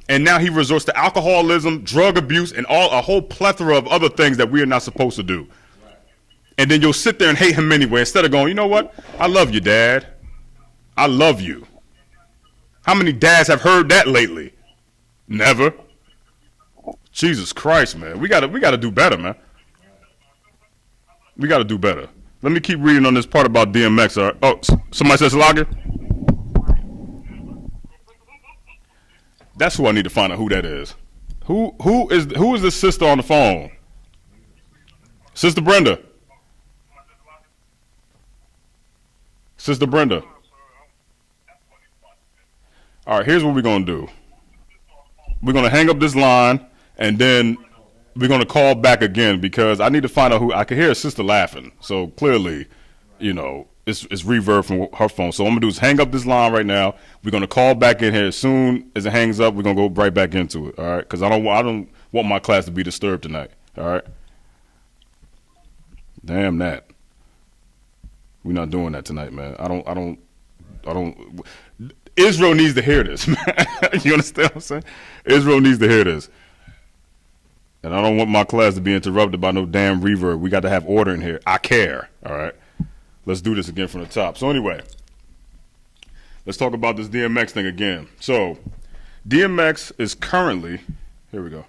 And now he resorts to alcoholism, drug abuse, and a whole plethora of other things that we are not supposed to do. Right. And then you'll sit there and hate him anyway instead of going, you know what? I love you, Dad. I love you. How many dads have heard that lately? Never. Jesus Christ, man. We gotta do better, man. We gotta do better. Let me keep reading on this part about DMX. All right. Oh, somebody says login? That's who I need to find out who that is. Who is this sister on the phone? Sister Brenda. Sister Brenda. All right, here's what we're going to do. We're going to hang up this line, and then we're going to call back again because I need to find out who. I can hear her sister laughing. So clearly, it's reverb from her phone. So what I'm going to do is hang up this line right now. We're going to call back in here. As soon as it hangs up, we're going to go right back into it, all right? Because I don't want my class to be disturbed tonight, all right? Damn that. We're not doing that tonight, man. I don't. Israel needs to hear this, man. You understand what I'm saying? Israel needs to hear this. And I don't want my class to be interrupted by no damn reverb. We got to have order in here. I care, all right? Let's do this again from the top. So anyway, let's talk about this DMX thing again. So DMX is currently, here we go.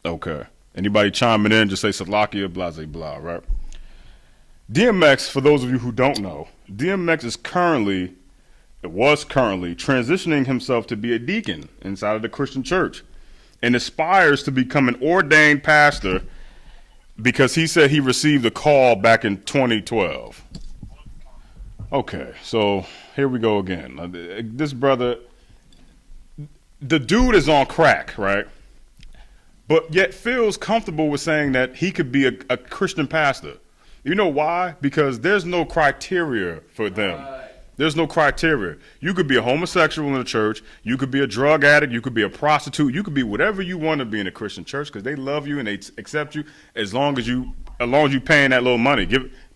Okay. Anybody chiming in, just say Salakia, blah, blah, blah, right? DMX, for those of you who don't know, DMX was currently transitioning himself to be a deacon inside of the Christian church and aspires to become an ordained pastor because he said he received a call back in 2012. Okay, so here we go again. This brother, the dude is on crack, right? But yet feels comfortable with saying that he could be a Christian pastor. You know why? Because there's no criteria for them. There's no criteria. You could be a homosexual in the church. You could be a drug addict. You could be a prostitute. You could be whatever you want to be in a Christian church because they love you and they accept you as long as you paying that little money.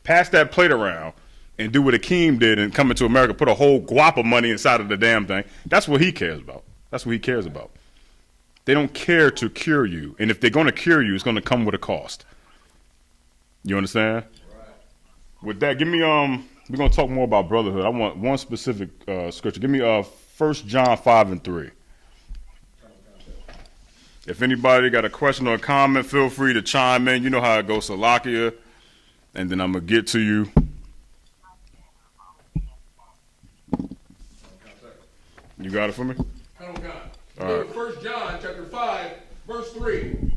Pass that plate around and do what Akeem did and come into America, put a whole guap of money inside of the damn thing. That's what he cares about. That's what he cares about. They don't care to cure you. And if they're going to cure you, it's going to come with a cost. You understand? Right. With that, give me, we're going to talk more about brotherhood. I want one specific scripture. Give me 1 John 5:3. If anybody got a question or a comment, feel free to chime in. You know how it goes, Salakia. And then I'm going to get to you. You got it for me? I don't got it. All right. 1 John chapter 5, verse 3.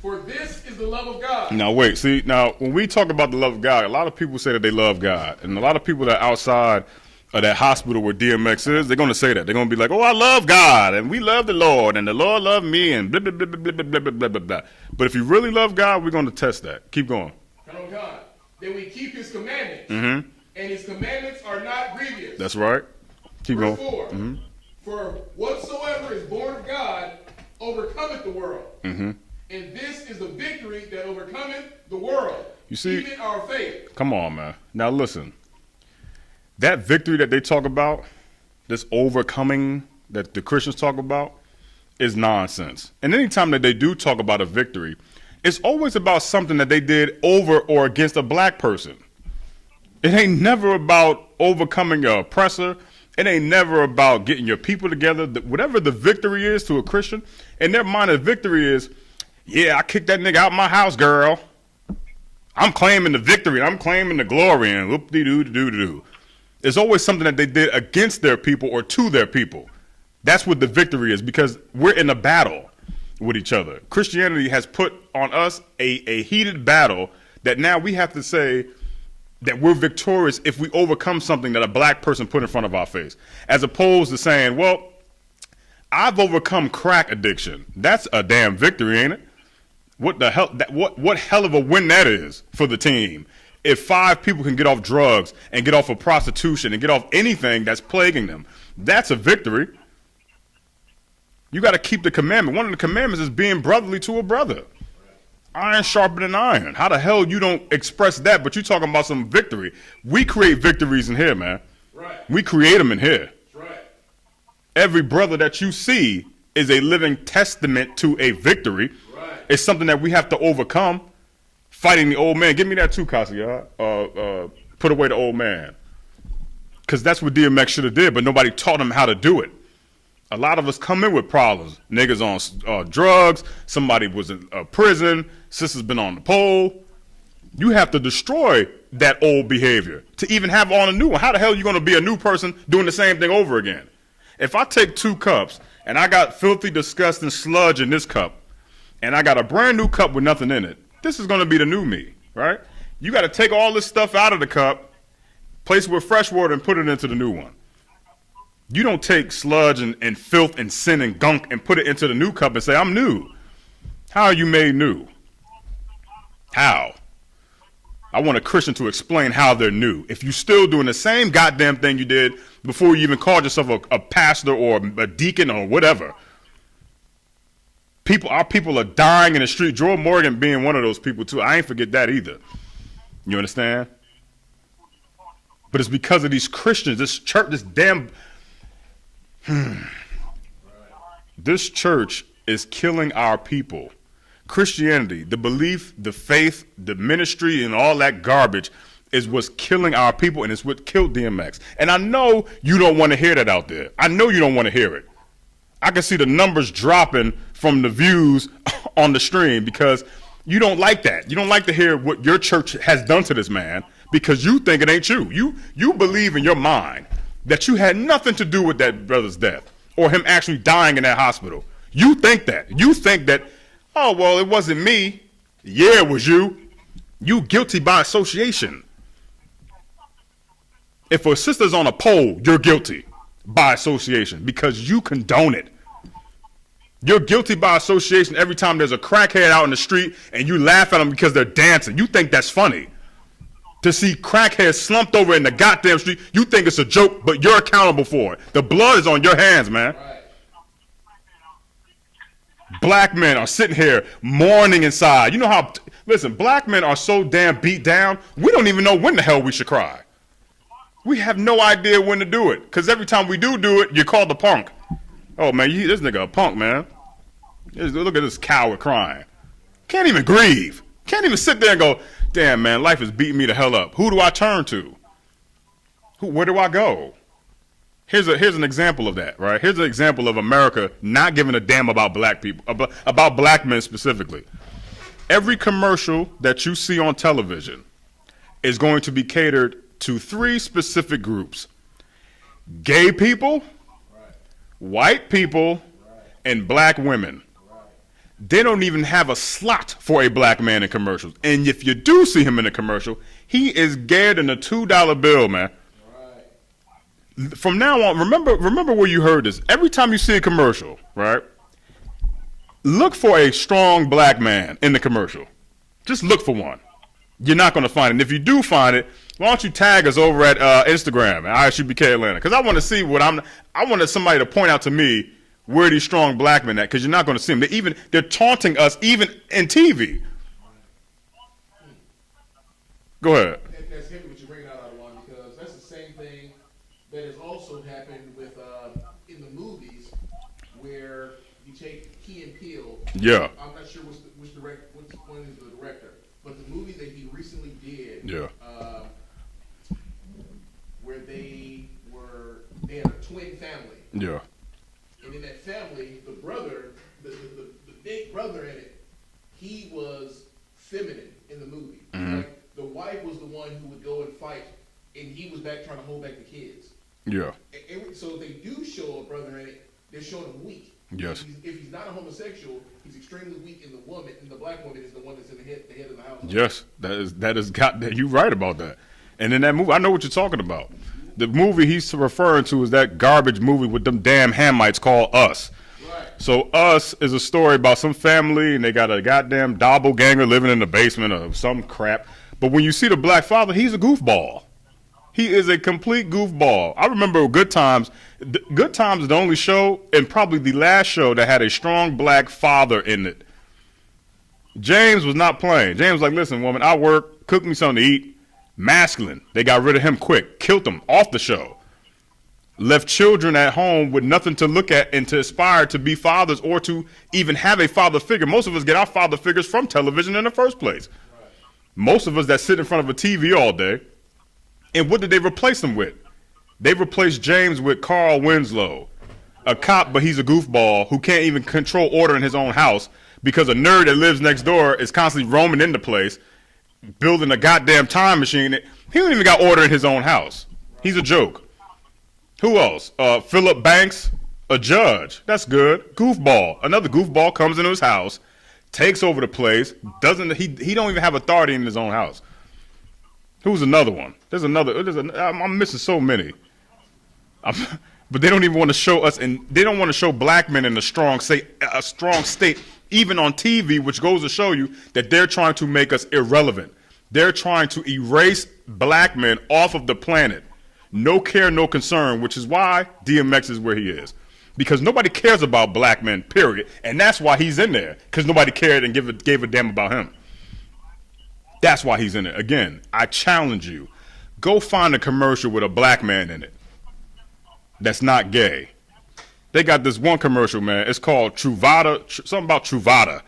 For this is the love of God. Now, wait. See, now, when we talk about the love of God, a lot of people say that they love God. And a lot of people that are outside of that hospital where DMX is, they're going to say that. They're going to be like, oh, I love God, and we love the Lord, and the Lord loved me, and blah, blah, blah, blah, blah, blah, blah, blah, blah. But if you really love God, we're going to test that. Keep going. Count on God. Then we keep his commandments. Mm-hmm. And his commandments are not grievous. That's right. Keep Verse going. 4. Mm-hmm. For whatsoever is born of God overcometh the world. Mm-hmm. And this is the victory that overcometh the world. You see, even our faith. Come on, man. Now listen. That victory that they talk about, this overcoming that the Christians talk about, is nonsense. And anytime that they do talk about a victory, it's always about something that they did over or against a black person. It ain't never about overcoming your oppressor. It ain't never about getting your people together. Whatever the victory is to a Christian, in their mind, the victory is, yeah, I kicked that nigga out my house, girl. I'm claiming the victory. I'm claiming the glory, and whoop-de-doo-de-doo-de-doo. It's always something that they did against their people or to their people. That's what the victory is, because we're in a battle with each other. Christianity has put on us a heated battle that now we have to say that we're victorious if we overcome something that a black person put in front of our face, as opposed to saying, well, I've overcome crack addiction. That's a damn victory, ain't it? What the hell? What hell of a win that is for the team. If 5 people can get off drugs and get off of prostitution and get off anything that's plaguing them, that's a victory. You got to keep the commandment. One of the commandments is being brotherly to a brother. Iron sharpening iron. How the hell you don't express that, but you talking about some victory? We create victories in here, man. Right. We create them in here. Right. Every brother that you see is a living testament to a victory. Right. It's something that we have to overcome. Fighting the old man. Give me that too, Kasi. Put away the old man. Because that's what DMX should have did, but nobody taught him how to do it. A lot of us come in with problems. Niggas on drugs. Somebody was in prison. Sister's been on the pole. You have to destroy that old behavior to even have on a new one. How the hell are you going to be a new person doing the same thing over again? If I take 2 cups and I got filthy, disgusting sludge in this cup and I got a brand new cup with nothing in it, this is going to be the new me, right? You got to take all this stuff out of the cup, place it with fresh water, and put it into the new one. You don't take sludge and filth and sin and gunk and put it into the new cup and say, I'm new. How are you made new? How? I want a Christian to explain how they're new. If you're still doing the same goddamn thing you did before you even called yourself a pastor or a deacon or whatever. Our people are dying in the street. Joel Morgan being one of those people too. I ain't forget that either. You understand? But it's because of these Christians, this church, this damn... This church is killing our people. Christianity, the belief, the faith, the ministry, and all that garbage is what's killing our people, and it's what killed DMX. And I know you don't want to hear that out there. I know you don't want to hear it. I can see the numbers dropping from the views on the stream because you don't like that. You don't like to hear what your church has done to this man because you think it ain't you. You believe in your mind that you had nothing to do with that brother's death or him actually dying in that hospital. You think that. You think that, oh, well, it wasn't me. Yeah, it was you. You guilty by association. If a sister's on a pole, you're guilty by association because you condone it. You're guilty by association every time there's a crackhead out in the street and you laugh at them because they're dancing. You think that's funny. To see crackheads slumped over in the goddamn street, you think it's a joke, but you're accountable for it. The blood is on your hands, man. Right. Black men are sitting here mourning inside. You know how, listen, black men are so damn beat down, we don't even know when the hell we should cry. We have no idea when to do it. Because every time we do it, you're called a punk. Oh, man, this nigga a punk, man. Look at this coward crying. Can't even grieve. Can't even sit there and go, damn, man, life is beating me the hell up. Who do I turn to? Where do I go? Here's an example of that, right? Here's an example of America not giving a damn about black people, about black men specifically. Every commercial that you see on television is going to be catered to 3 specific groups: gay people, white people, and black women. They don't even have a slot for a black man in commercials. And if you do see him in a commercial, he is gayer than a $2 bill, man. From now on, remember where you heard this. Every time you see a commercial, right, look for a strong black man in the commercial. Just look for one. You're not going to find it. And if you do find it, why don't you tag us over at Instagram at I.S.U.P.K Atlanta? Because I want to see I wanted somebody to point out to me where these strong black men at, because you're not going to see them. They're taunting us even in TV. Go ahead. That's heavy what you're bringing out, Adawan, because that's the same thing that has also happened with in the movies where you take Key and Peele. Yeah. I'm not sure which one is the director, but the movie that he recently did. Yeah. Where they had a twin family. Yeah. And in that family, the brother, the big brother in it, he was feminine in the movie. Mm-hmm. Like the wife was the one who would go and fight, and he was back trying to hold back the kids. Yeah. So if they do show a brother in it, they're showing him weak. Yes. If he's not a homosexual, he's extremely weak, and the black woman is the one that's in the head of the house. Yes, you're right about that. And in that movie, I know what you're talking about. The movie he's referring to is that garbage movie with them damn Hamites called Us. Right. So Us is a story about some family, and they got a goddamn doppelganger living in the basement of some crap. But when you see the black father, he's a goofball. He is a complete goofball. I remember Good Times. Good Times is the only show, and probably the last show, that had a strong black father in it. James was not playing. James was like, listen, woman, I work, cook me something to eat. Masculine. They got rid of him quick. Killed him off the show. Left children at home with nothing to look at and to aspire to be fathers or to even have a father figure. Most of us get our father figures from television in the first place. Right. Most of us that sit in front of a TV all day. And what did they replace him with? They replaced James with Carl Winslow, a cop, but he's a goofball who can't even control order in his own house because a nerd that lives next door is constantly roaming into place, building a goddamn time machine. He don't even got order in his own house. He's a joke. Who else? Philip Banks, a judge. That's good. Goofball. Another goofball comes into his house, takes over the place. He don't even have authority in his own house. Who's another one? I'm missing so many. But they don't even want to show us, and they don't want to show black men in a strong state, even on TV, which goes to show you that they're trying to make us irrelevant. They're trying to erase black men off of the planet. No care, no concern, which is why DMX is where he is. Because nobody cares about black men, period. And that's why he's in there, because nobody cared and gave a damn about him. That's why he's in it. Again, I challenge you. Go find a commercial with a black man in it that's not gay. They got this one commercial, man. It's called Truvada, something about Truvada.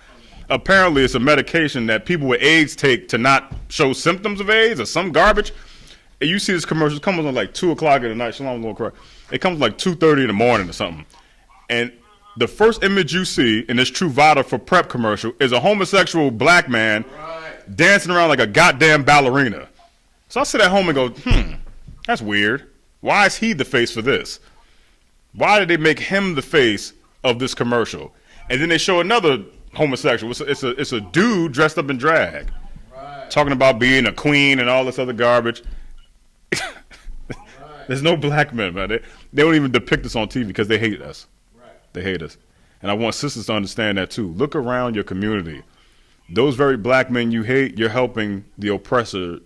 Apparently, it's a medication that people with AIDS take to not show symptoms of AIDS or some garbage. And you see this commercial, it comes on like 2 o'clock in the night. Shalom, Lord Christ. It comes like 2:30 in the morning or something. And The first image you see in this Truvada for Prep commercial is a homosexual black man dancing around like a goddamn ballerina. So I sit at home and go, that's weird. Why is he the face for this? Why did they make him the face of this commercial? And then they show another homosexual. It's a dude dressed up in drag, talking about being a queen and all this other garbage. There's no black men, man. They don't even depict us on TV because they hate us. They hate us. And I want sisters to understand that too. Look around your community. Those very black men you hate, you're helping the oppressor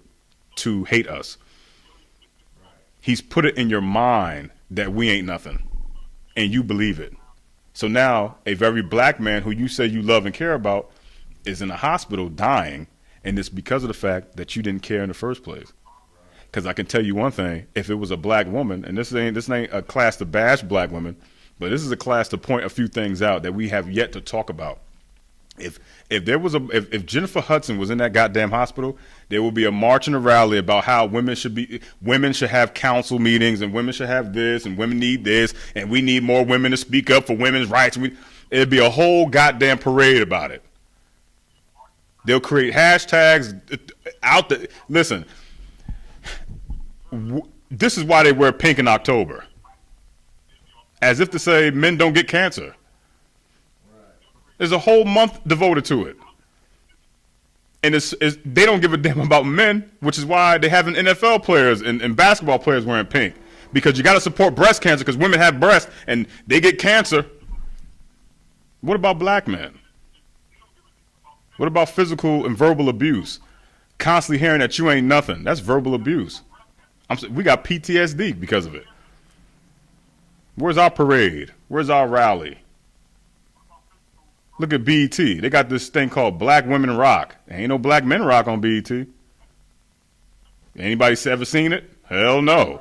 to hate us. He's put it in your mind that we ain't nothing, and you believe it. So now a very black man who you say you love and care about is in a hospital dying, and it's because of the fact that you didn't care in the first place. Because I can tell you one thing, if it was a black woman, and this ain't a class to bash black women, but this is a class to point a few things out that we have yet to talk about. If Jennifer Hudson was in that goddamn hospital, there would be a march and a rally about how women should have council meetings, and women should have this, and women need this, and we need more women to speak up for women's rights. It'd be a whole goddamn parade about it. They'll create hashtags out there. Listen, this is why they wear pink in October. As if to say men don't get cancer. There's a whole month devoted to it. And they don't give a damn about men, which is why they have NFL players and basketball players wearing pink. Because you got to support breast cancer because women have breasts and they get cancer. What about black men? What about physical and verbal abuse? Constantly hearing that you ain't nothing. That's verbal abuse. We got PTSD because of it. Where's our parade? Where's our rally? Look at BET. They got this thing called Black Women Rock. There ain't no black men rock on BET. Anybody ever seen it? Hell no.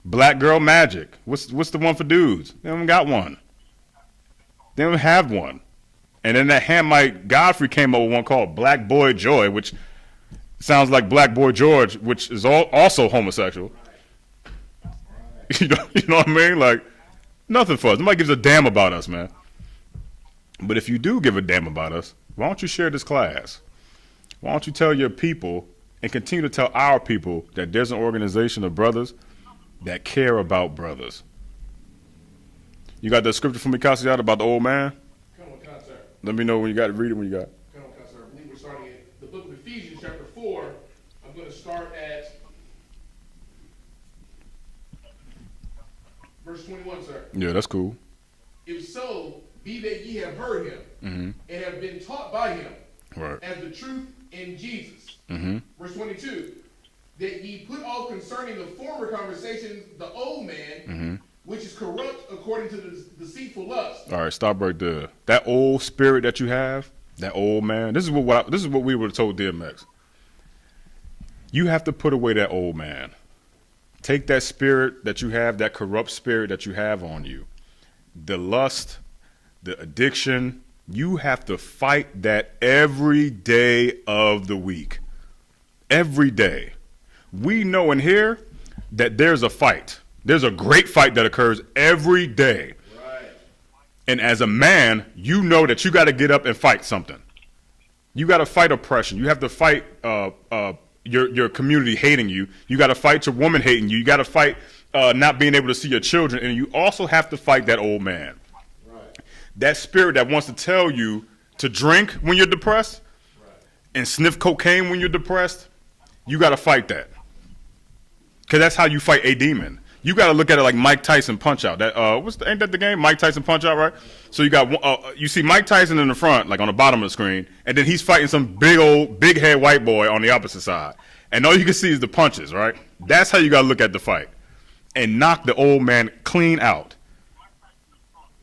Black Girl Magic. What's the one for dudes? They haven't got one. They don't have one. And then that Hamite Godfrey came up with one called Black Boy Joy, which sounds like Black Boy George, which is also homosexual. You know what I mean? Like, nothing for us. Nobody gives a damn about us, man. But if you do give a damn about us, why don't you share this class? Why don't you tell your people and continue to tell our people that there's an organization of brothers that care about brothers? You got the scripture from me, Cassiata, about the old man? Come on, sir. Let me know when you got it. Read it when you got it. Come on, sir. I believe we're starting at the book of Ephesians, chapter 4. I'm going to start at verse 21, sir. Yeah, that's cool. If so, be that ye have heard him and have been taught by him as the truth in Jesus. Verse 22, that ye put off concerning the former conversation the old man, which is corrupt according to the deceitful lust. All right, stop right there. That old spirit that you have, that old man. This is what we would have told DMX. You have to put away that old man. Take that spirit that you have, that corrupt spirit that you have on you, the lust, the addiction. You have to fight that every day of the week. Every day. We know in here that there's a fight. There's a great fight that occurs every day. Right. And as a man, you know that you got to get up and fight something. You got to fight oppression. You have to fight your community hating you. You got to fight your woman hating you. You got to fight not being able to see your children. And you also have to fight that old man. That spirit that wants to tell you to drink when you're depressed and sniff cocaine when you're depressed, you got to fight that. Because that's how you fight a demon. You got to look at it like Mike Tyson Punch-Out. Ain't that the game? Mike Tyson Punch-Out, right? So you got you see Mike Tyson in the front, like on the bottom of the screen, and then he's fighting some big head white boy on the opposite side. And all you can see is the punches, right? That's how you got to look at the fight. And knock the old man clean out.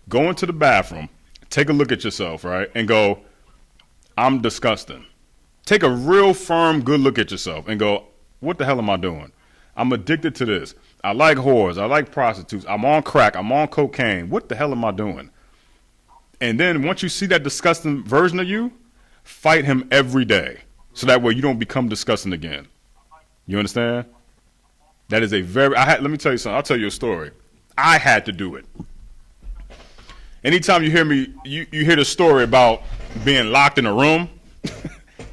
Go into the bathroom, take a look at yourself, right? And go, I'm disgusting. Take a real firm, good look at yourself and go, what the hell am I doing? I'm addicted to this. I like whores. I like prostitutes. I'm on crack. I'm on cocaine. What the hell am I doing? And then once you see that disgusting version of you, fight him every day. So that way you don't become disgusting again. You understand? That is let me tell you something. I'll tell you a story. I had to do it. Anytime you hear me, you hear the story about being locked in a room,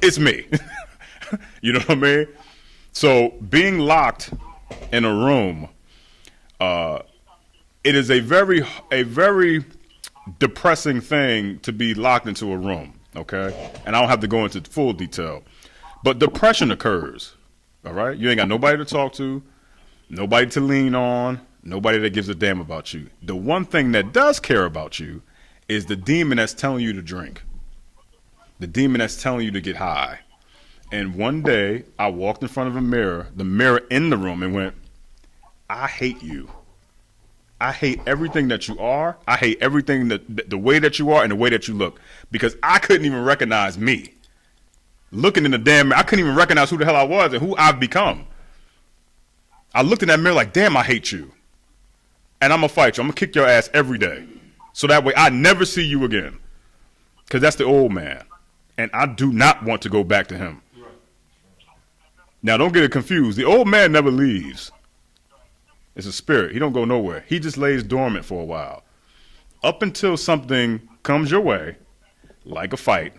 it's me. You know what I mean? So being locked in a room, it is a very depressing thing to be locked into a room, okay? And I don't have to go into full detail. But depression occurs, all right? You ain't got nobody to talk to, nobody to lean on, nobody that gives a damn about you. The one thing that does care about you is the demon that's telling you to drink, the demon that's telling you to get high. And one day, I walked in front of the mirror in the room, and went, I hate you. I hate everything that you are. I hate everything the way that you are and the way that you look. Because I couldn't even recognize me. Looking in the damn mirror, I couldn't even recognize who the hell I was and who I've become. I looked in that mirror like, damn, I hate you. And I'm going to fight you. I'm going to kick your ass every day. So that way I never see you again. Because that's the old man. And I do not want to go back to him. Now, don't get it confused. The old man never leaves. It's a spirit. He don't go nowhere. He just lays dormant for a while. Up until something comes your way, like a fight,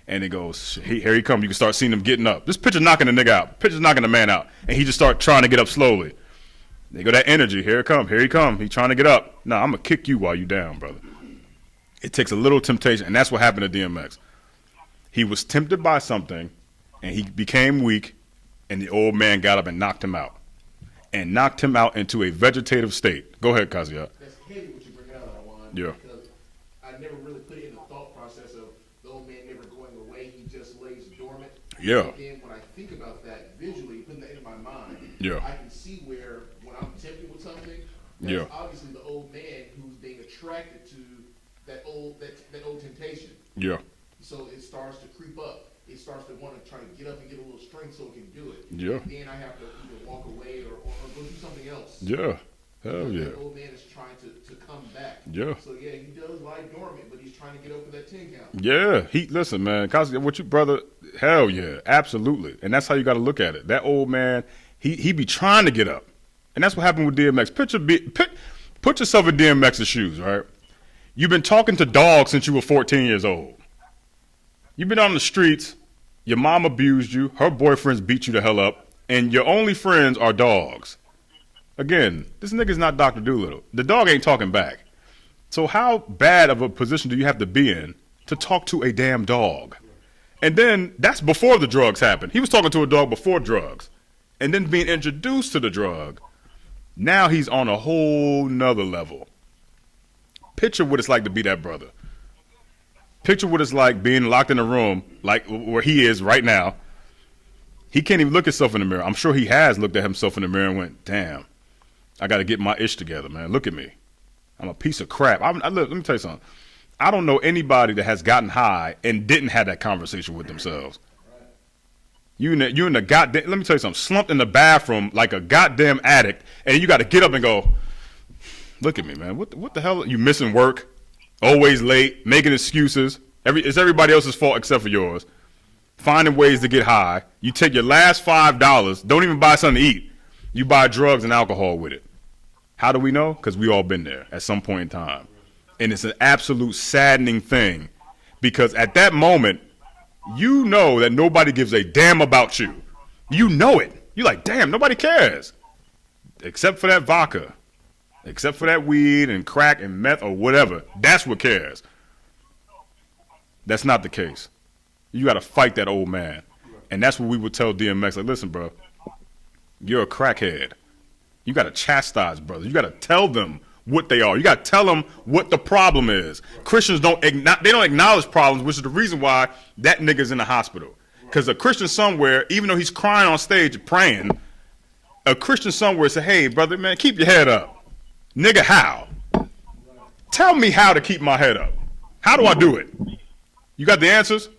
and it goes, here he comes. You can start seeing him getting up. This picture knocking the nigga out. Picture's knocking the man out. And he just start trying to get up slowly. They go that energy. Here it come. Here he come. He trying to get up. Nah, I'm going to kick you while you down, brother. It takes a little temptation. And that's what happened to DMX. He was tempted by something, and he became weak, and the old man got up and knocked him out. And knocked him out into a vegetative state. Go ahead, Kaziat. That's heavy what you bring out, Awan. Yeah. Because I never really put it in the thought process of the old man never going away. He just lays dormant. Yeah. And then when I think about that visually, putting that in my mind, Yeah. I can see where when I'm tempted with something, that's obviously the old man who's being attracted to that old temptation. Yeah. So it starts to creep up. It starts to want to try to get up and get a little strength so it can do it. Yeah. And then I have to either walk away or go do something else. Yeah. Hell Because yeah. that old man is trying to come back. Yeah. So yeah, he does lie dormant, but he's trying to get over that 10 count. Yeah. Listen, man. Kaziat, what you, brother? Hell yeah. Absolutely. And that's how you got to look at it. That old man, he be trying to get up. And that's what happened with DMX. Put yourself in DMX's shoes, right? You've been talking to dogs since you were 14 years old. You've been on the streets, your mom abused you, her boyfriends beat you the hell up, and your only friends are dogs. Again, this nigga's not Dr. Doolittle. The dog ain't talking back. So how bad of a position do you have to be in to talk to a damn dog? And then, that's before the drugs happened. He was talking to a dog before drugs. And then being introduced to the drug, now he's on a whole nother level. Picture what it's like to be that brother. Picture what it's like being locked in a room, like where he is right now. He can't even look himself in the mirror. I'm sure he has looked at himself in the mirror and went, damn, I got to get my ish together, man. Look at me. I'm a piece of crap. Let me tell you something. I don't know anybody that has gotten high and didn't have that conversation with themselves. You in the goddamn, let me tell you something, slumped in the bathroom like a goddamn addict, and you got to get up and go, look at me, man. What the hell? You missing work? Always late, making excuses. It's everybody else's fault except for yours. Finding ways to get high. You take your last $5, don't even buy something to eat. You buy drugs and alcohol with it. How do we know? Because we all been there at some point in time. And it's an absolute saddening thing. Because at that moment, you know that nobody gives a damn about you. You know it. You're like, damn, nobody cares. Except for that vodka. Except for that weed and crack and meth or whatever. That's what cares. That's not the case. You got to fight that old man. And that's what we would tell DMX. Like, listen, bro, you're a crackhead. You got to chastise brothers. You got to tell them what they are. You got to tell them what the problem is. Christians don't acknowledge problems, which is the reason why that nigga's in the hospital. Because a Christian somewhere, even though he's crying on stage praying, a Christian somewhere say, hey, brother, man, keep your head up. Nigga, how? Tell me how to keep my head up. How do I do it? You got the answers?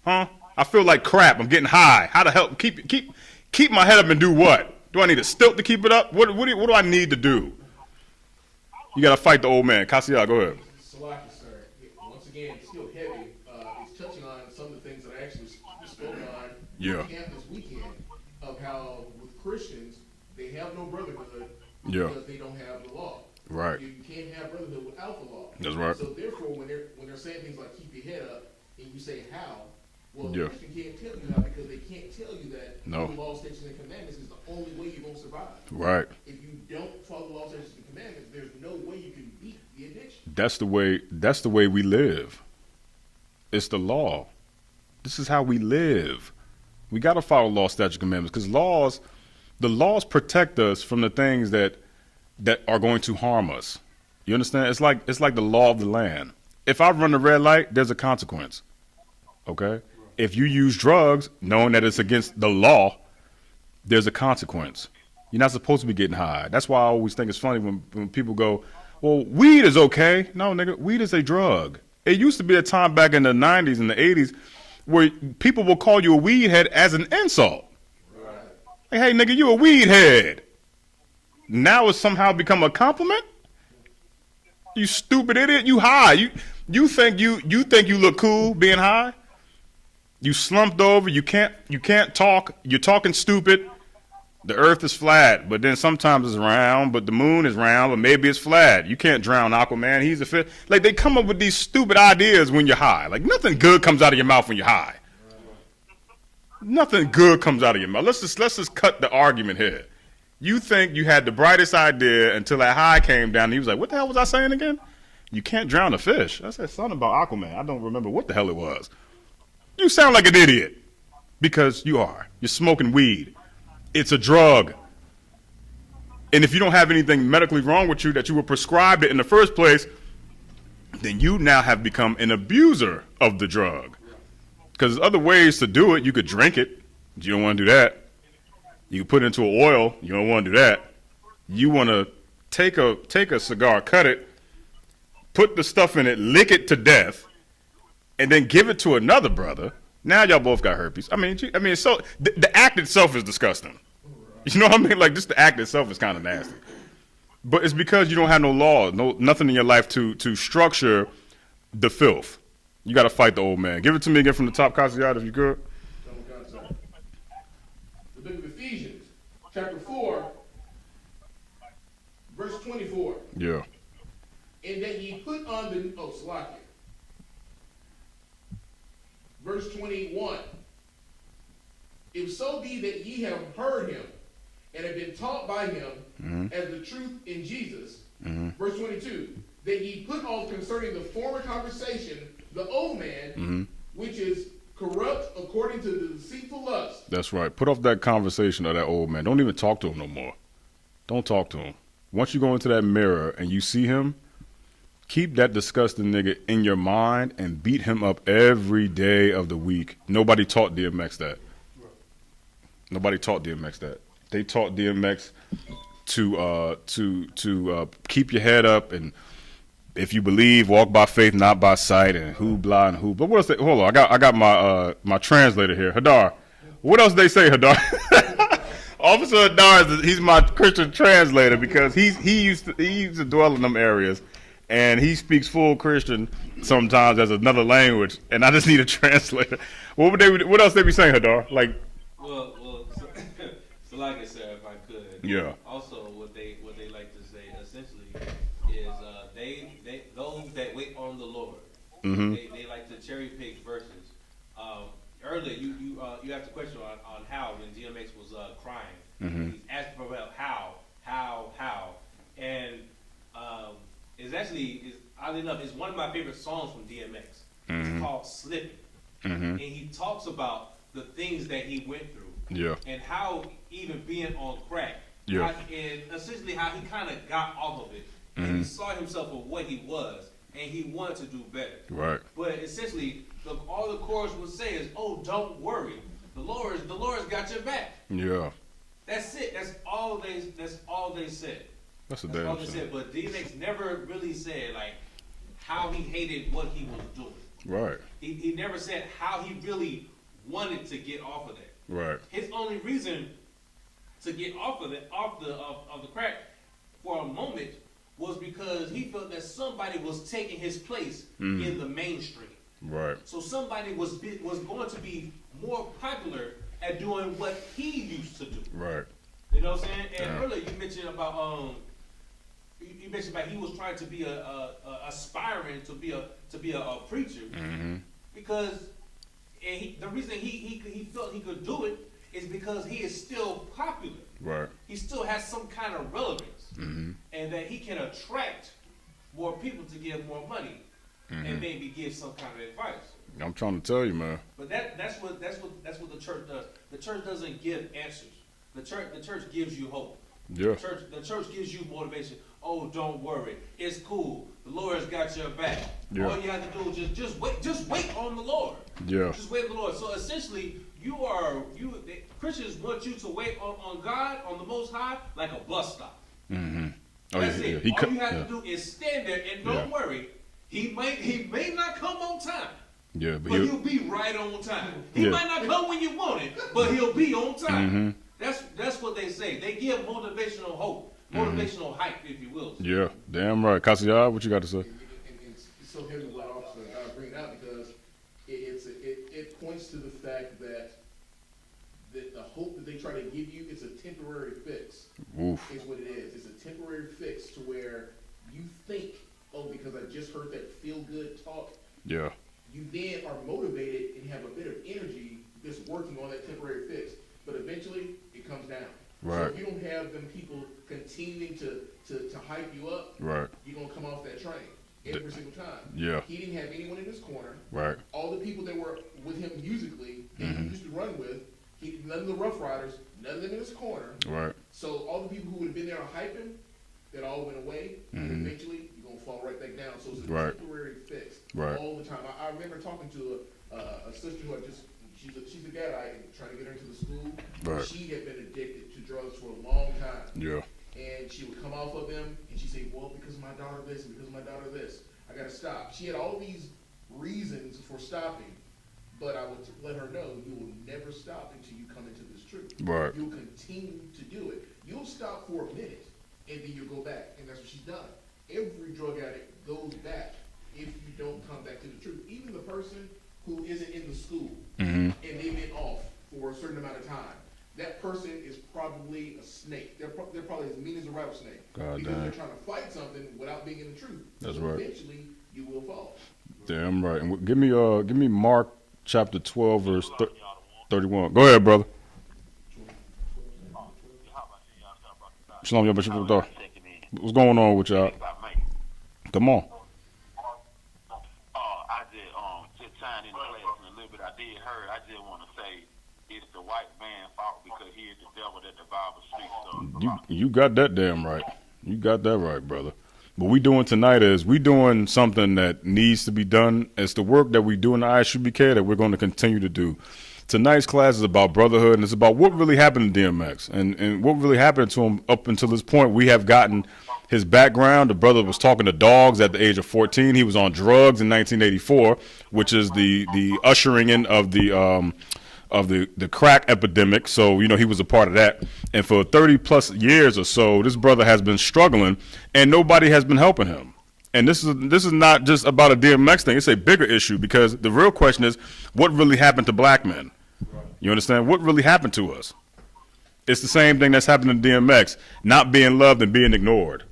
Huh? I feel like crap. I'm getting high. How to help keep my head up and do what? Do I need a stilt to keep it up? What do I need to do? You got to fight the old man. Kasia, go ahead. Salaki, sir. Once again, it's still heavy. It's touching on some of the things that I actually spoke on camp this weekend of how with Christians, they have no brotherhood because they don't have the law. Right. You can't have brotherhood without the law. That's right. So therefore, when they're saying things like keep your head up, and you say how, well, Yeah. the Christian can't tell you how because they can't tell you that No. the law, statutes, and commandments is the only way you're going to survive. Right. If you don't follow the law, statutes, and commandments, there's no way you can beat the addiction. That's the way we live. It's the law. This is how we live. We got to follow law, statutes, commandments, because the laws protect us from the things that are going to harm us. You understand? It's like the law of the land. If I run the red light, there's a consequence. Okay? If you use drugs, knowing that it's against the law, there's a consequence. You're not supposed to be getting high. That's why I always think it's funny when people go, well, weed is okay. No, nigga, weed is a drug. It used to be a time back in the 90s and the 80s where people will call you a weed head as an insult. Right. Like, hey, nigga, you a weed head. Now it's somehow become a compliment? You stupid idiot. You high. You think you look cool being high? You slumped over. You can't talk. You're talking stupid. The earth is flat, but then sometimes it's round, but the moon is round, but maybe it's flat. You can't drown Aquaman. He's a fish. Like, they come up with these stupid ideas when you're high. Like, nothing good comes out of your mouth when you're high. Nothing good comes out of your mouth. Let's just cut the argument here. You think you had the brightest idea until that high came down and he was like, what the hell was I saying again? You can't drown a fish. I said something about Aquaman. I don't remember what the hell it was. You sound like an idiot because you are. You're smoking weed. It's a drug. And if you don't have anything medically wrong with you that you were prescribed it in the first place, then you now have become an abuser of the drug. Because there's other ways to do it. You could drink it. You don't want to do that. You can put it into an oil. You don't want to do that. You want to take a cigar, cut it, put the stuff in it, lick it to death, and then give it to another brother. Now y'all both got herpes. I mean, so the act itself is disgusting. You know what I mean? Like, just the act itself is kind of nasty. But it's because you don't have no law, nothing in your life to structure the filth. You got to fight the old man. Give it to me again from the top, Kasiyat, if you could. The book of Ephesians, chapter 4, verse 24. Yeah. And that ye put on the, Salakia. Verse 21. If so be that ye have heard him and have been taught by him as the truth in Jesus. Verse 22. That ye put off concerning the former conversation the old man, which is corrupt according to the deceitful lust. That's right. Put off that conversation of that old man. Don't even talk to him no more. Don't talk to him. Once you go into that mirror and you see him, keep that disgusting nigga in your mind and beat him up every day of the week. Nobody taught DMX that. Nobody taught DMX that. They taught DMX to keep your head up, and if you believe, walk by faith, not by sight, and who blind who. But what else? Hold on, I got my translator here, Hadar. What else they say, Hadar? Officer Hadar, he's my Christian translator because he used to dwell in them areas, and he speaks full Christian sometimes as another language, and I just need a translator. What else they be saying, Hadar? Like, well, so like I said, if I could, yeah. Also, what they like to say essentially is they those that wait on the Lord, they like to cherry pick verses. Earlier, you asked a question on how when DMX was crying, he's asking for help. How, and oddly enough, it's one of my favorite songs from DMX. It's called "Slipping," and he talks about the things that he went through. Yeah. And how even being on crack, yeah. And essentially how he kind of got off of it, and he saw himself for what he was, and he wanted to do better. Right. But essentially, all the chorus would say is, "Oh, don't worry, the Lord's got your back." Yeah. That's it. That's all they said. That's all they said. But DMX never really said like how he hated what he was doing. Right. He never said how he really wanted to get off of that. Right. His only reason to get off of the crack for a moment was because he felt that somebody was taking his place in the mainstream. Right. So somebody was going to be more popular at doing what he used to do. Right. You know what I'm saying? And earlier you mentioned about you mentioned about he was trying to be aspiring to be a preacher, because the reason he felt he could do it is because he is still popular. Right. He still has some kind of relevance, and that he can attract more people to give more money, and maybe give some kind of advice. I'm trying to tell you, man. But that's what the church does. The church doesn't give answers. The church gives you hope. Yeah. The church gives you motivation. Oh, don't worry, it's cool. The Lord has got your back. Yeah. All you have to do is just wait on the Lord. Yeah. Just wait on the Lord. So essentially, Christians want you to wait on God, on the Most High, like a bus stop. Mm-hmm. Oh, That's yeah, it. yeah. All you have to do is stand there and don't Yeah. worry. He may not come on time. Yeah, But he'll be right on time. He Yeah. might not come when you want it, but he'll be on time. That's what they say. They give motivational hope, motivational hype, if you will. Yeah, damn right. Kasiyah, what you got to say? And it's so heavy what Officer bring it out, because it points to the fact that the hope that they try to give you is a temporary fix. Oof. Is what it is. It's a temporary fix to where you think, oh, because I just heard that feel-good talk, Yeah. you then are motivated and have a bit of energy just working on that temporary fix. But eventually, it comes down. Right. So if you don't have them people continuing to hype you up, Right. you're going to come off that train every single time. Yeah. He didn't have anyone in his corner. Right. All the people that were with him musically, that he used to run with, none of the Rough Riders, none of them in his corner. Right. So all the people who would have been there to hype him, that all went away, and eventually you're going to fall right back down. So it's a Right. temporary fix Right. all the time. I remember talking to a sister who she's a Gadite, and trying to get her into the school. Right. She had been addicted to drugs for a long time. Yeah. And she would come off of them, and she'd say, well, because of my daughter this, and because of my daughter this, I got to stop. She had all these reasons for stopping, but I would let her know, you will never stop until you come into this truth. Right. You'll continue to do it. You'll stop for a minute, and then you'll go back, and that's what she's done. Every drug addict goes back if you don't come back to the truth. Even the person who isn't in the school, and they've been off for a certain amount of time, that person is probably a snake. They're probably as mean as a rattlesnake. God because damn. they're trying to fight something without being in the truth. That's So right. eventually, you will fall. Damn right. And give me Mark chapter 12 verse 31. Go ahead, brother. Shalom, y'all. What's going on with y'all? Come on. I just signed in class and a little bit I did heard. I just want to say it's the white man's fault because he is the devil that the Bible speaks of. You got that damn right. You got that right, brother. What we doing tonight is we doing something that needs to be done. It's the work that we do in the I.S.U.P.K. that we're going to continue to do. Tonight's class is about brotherhood, and it's about what really happened to DMX and what really happened to him up until this point. We have gotten his background. The brother was talking to dogs at the age of 14. He was on drugs in 1984, which is the ushering in of the crack epidemic. So, he was a part of that. And for 30 plus years or so, this brother has been struggling and nobody has been helping him. And this is not just about a DMX thing. It's a bigger issue because the real question is what really happened to black men? You understand? What really happened to us? It's the same thing that's happening to DMX, not being loved and being ignored.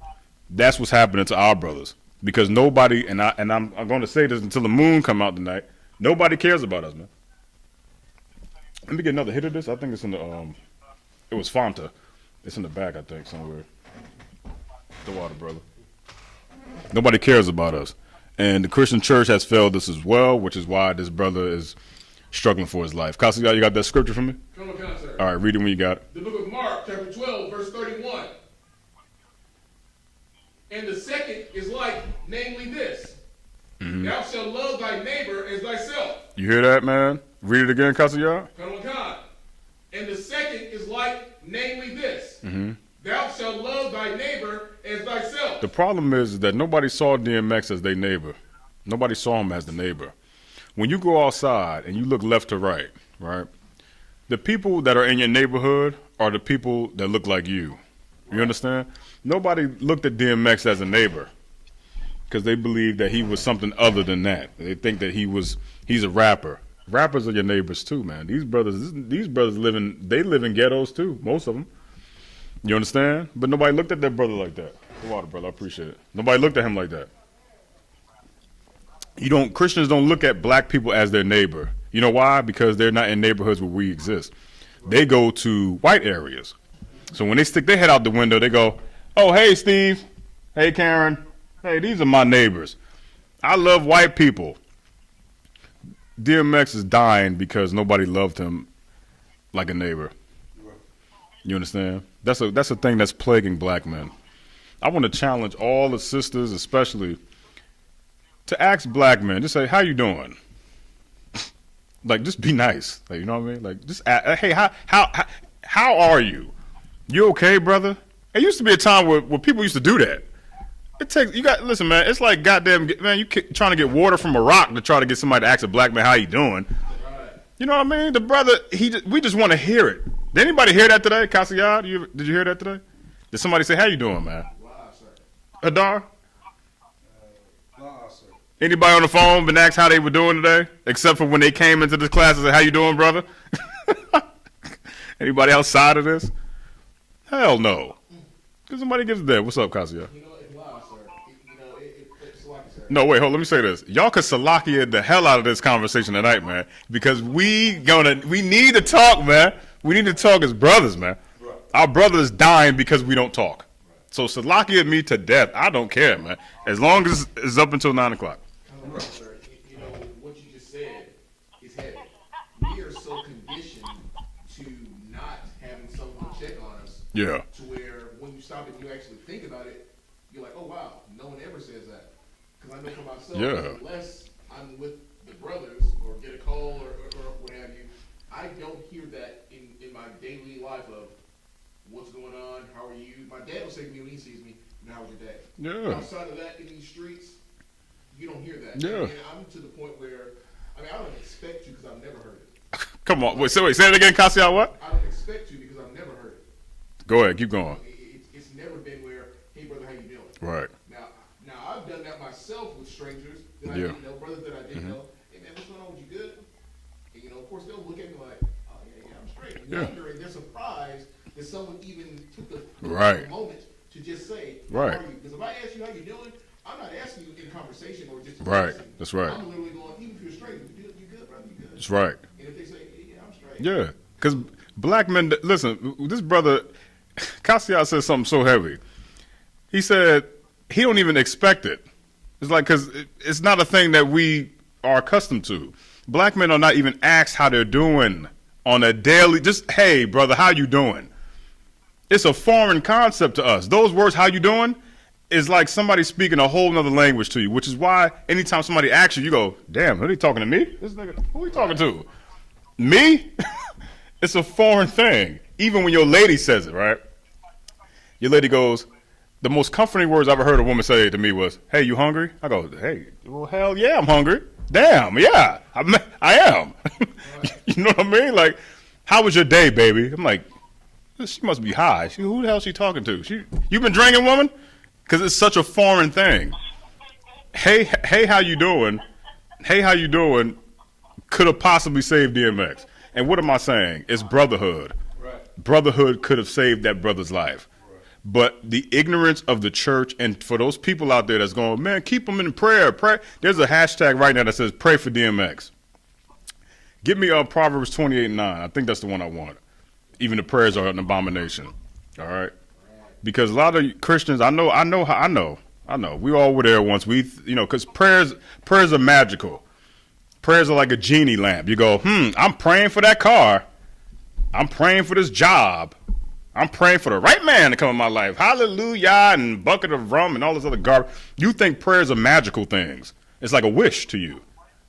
That's what's happening to our brothers because nobody, and I'm going to say this until the moon come out tonight, nobody cares about us, man. Let me get another hit of this. I think it's in the, it was Fanta. It's in the back, I think, somewhere. The water, brother. Nobody cares about us. And the Christian church has failed us as well, which is why this brother is struggling for his life. Kasiyah, you got that scripture for me? Come on, sir. All right, read it when you got it. The book of Mark, chapter 12, verse 31. And the second is like, namely this. Thou shalt love thy neighbor as thyself. You hear that, man? Read it again, Kasiyah. Come on, God. And the second is like, namely this. Thou shalt love thy neighbor as thyself. The problem is that nobody saw DMX as their neighbor. Nobody saw him as the neighbor. When you go outside and you look left to right, the people that are in your neighborhood are the people that look like you. You understand? Nobody looked at DMX as a neighbor because they believe that he was something other than that. They think that he's a rapper. Rappers are your neighbors too, man. These brothers live in ghettos too, most of them. You understand? But nobody looked at their brother like that. The water, brother. I appreciate it. Nobody looked at him like that. Christians don't look at black people as their neighbor. You know why? Because they're not in neighborhoods where we exist. They go to white areas. So when they stick their head out the window, they go, oh, hey, Steve. Hey, Karen. Hey, these are my neighbors. I love white people. DMX is dying because nobody loved him like a neighbor. You understand? That's a thing that's plaguing black men. I want to challenge all the sisters, especially, to ask black men, just say, how you doing? Like, just be nice. Like, you know what I mean? Like, just ask, hey, how are you? You okay, brother? It used to be a time where people used to do that. Listen, man, it's like goddamn, man, you trying to get water from a rock to try to get somebody to ask a black man how you doing. You know what I mean? The brother, we just want to hear it. Did anybody hear that today? Kasiyad, did you hear that today? Did somebody say, how you doing, man? Hadar? Anybody on the phone been asked how they were doing today? Except for when they came into this class and said, how you doing, brother? Anybody outside of this? Hell no. Because somebody gives a damn. What's up, Kasiyad? No, wait, hold on, let me say this. Y'all could salakia the hell out of this conversation tonight, man. Because we need to talk, man. We need to talk as brothers, man. Right. Our brother is dying because we don't talk. Right. So salakia me to death. I don't care, man. As long as it's up until 9 o'clock. Right, sir. You know, what you just said is heavy. We are so conditioned to not having someone check on us. Yeah. To where when you stop and you actually think about it, you're like, oh, wow, no one ever says that. Because I know for myself, unless I'm with the brothers or get a call or what have you, I don't hear that in my daily life of what's going on, how are you. My dad will say to me when he sees me, how was your day? Yeah. Outside of that, in these streets, you don't hear that. Yeah. And I'm to the point where, I don't expect to because I've never heard it. Come on. Wait, say it again, Kasiyad, what? I don't expect to because I've never heard it. Go ahead, keep going. It's never been where, hey, brother, how you doing? Right. Now I've done that myself with strangers that I didn't know, brothers that I didn't know. Hey man, what's going on with you? Good? And of course they'll look at me like, oh yeah, I'm straight. And they're surprised that someone even took the moment to just say, how are you? Because if I ask you how you're doing, I'm not asking you in conversation or just That's right. I'm literally going, even if you're straight, you good, brother, you good. That's right. And if they say, yeah, I'm straight. Yeah, because black men, listen, this brother, Kasiyad said something so heavy. He said he don't even expect it. It's like, because it's not a thing that we are accustomed to. Black men are not even asked how they're doing on a daily, just, hey, brother, how you doing? It's a foreign concept to us. Those words, how you doing, is like somebody speaking a whole nother language to you, which is why anytime somebody asks you, you go, damn, are they talking to me? This nigga, who are we talking to? Me? It's a foreign thing. Even when your lady says it, right? Your lady goes, the most comforting words I've ever heard a woman say to me was, hey, you hungry? I go, hey, well, hell yeah, I'm hungry. Damn, yeah, I am. You know what I mean? Like, how was your day, baby? I'm like, she must be high. Who the hell is she talking to? You been drinking, woman? Because it's such a foreign thing. Hey, how you doing? Hey, how you doing? Could have possibly saved DMX. And what am I saying? It's brotherhood. Right. Brotherhood could have saved that brother's life. But the ignorance of the church, and for those people out there that's going, man, keep them in prayer. Pray. There's a hashtag right now that says pray for DMX. Give me Proverbs 28:9. I think that's the one I want. Even the prayers are an abomination. All right. Because a lot of Christians, I know. We all were there once. Because prayers are magical. Prayers are like a genie lamp. You go, I'm praying for that car. I'm praying for this job. I'm praying for the right man to come in my life. Hallelujah, and bucket of rum and all this other garbage. You think prayers are magical things. It's like a wish to you.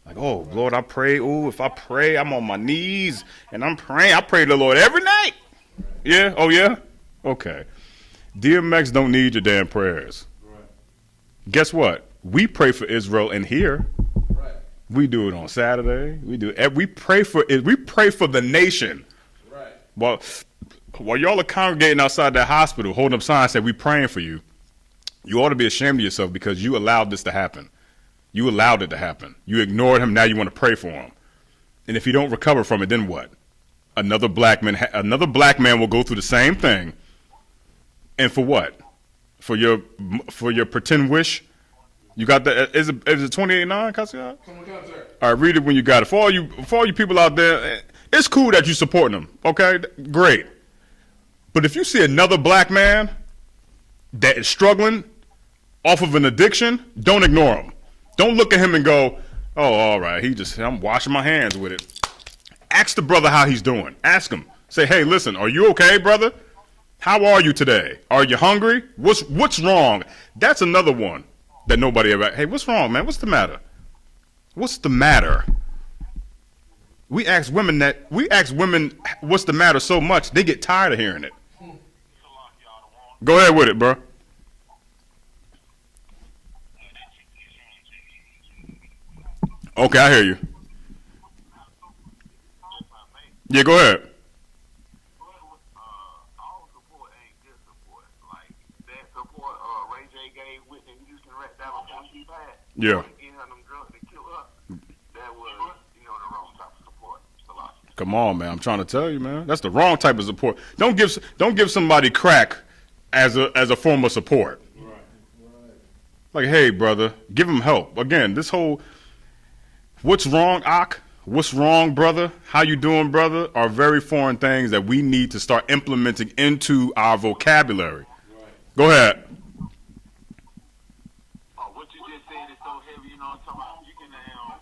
Like, oh, Lord, I pray. Oh, if I pray, I'm on my knees and I'm praying. I pray to the Lord every night. Yeah? Oh, yeah? Okay. DMX don't need your damn prayers. Right. Guess what? We pray for Israel in here. Right. We do it on Saturday. We pray for it. We pray for the nation. Right. While y'all are congregating outside that hospital, holding up signs that we praying for you, you ought to be ashamed of yourself because you allowed this to happen. You allowed it to happen. You ignored him. Now you want to pray for him. And if you don't recover from it, then what? Another black man will go through the same thing. And for what? for your pretend wish. You got that? Is it 28.9? Cassius? Someone come, sir. All right, read it when you got it. For all you people out there, it's cool that you supporting them. Okay, great. But if you see another black man that is struggling off of an addiction, don't ignore him. Don't look at him and go, "Oh, all right, I'm washing my hands with it." Ask the brother how he's doing. Ask him. Say, "Hey, listen, are you okay, brother? How are you today? Are you hungry? What's wrong?" That's another one that nobody ever. "Hey, what's wrong, man? What's the matter? What's the matter?" We ask women what's the matter so much they get tired of hearing it. Go ahead with it, bro. Okay, I hear you. Yeah, go ahead. All support ain't good support. Like that support Ray J gave Whitney Houston right down before she died. Yeah. Getting her them drugs to kill her. That was, the wrong type of support. Come on, man. I'm trying to tell you, man. That's the wrong type of support. Don't give somebody crack as a form of support. Right. Like, hey, brother, give him help. Again, this whole "what's wrong, Ak? What's wrong, brother? How you doing, brother?" are very foreign things that we need to start implementing into our vocabulary. Right. Go ahead. What you just said is so heavy, I'm talking about. You can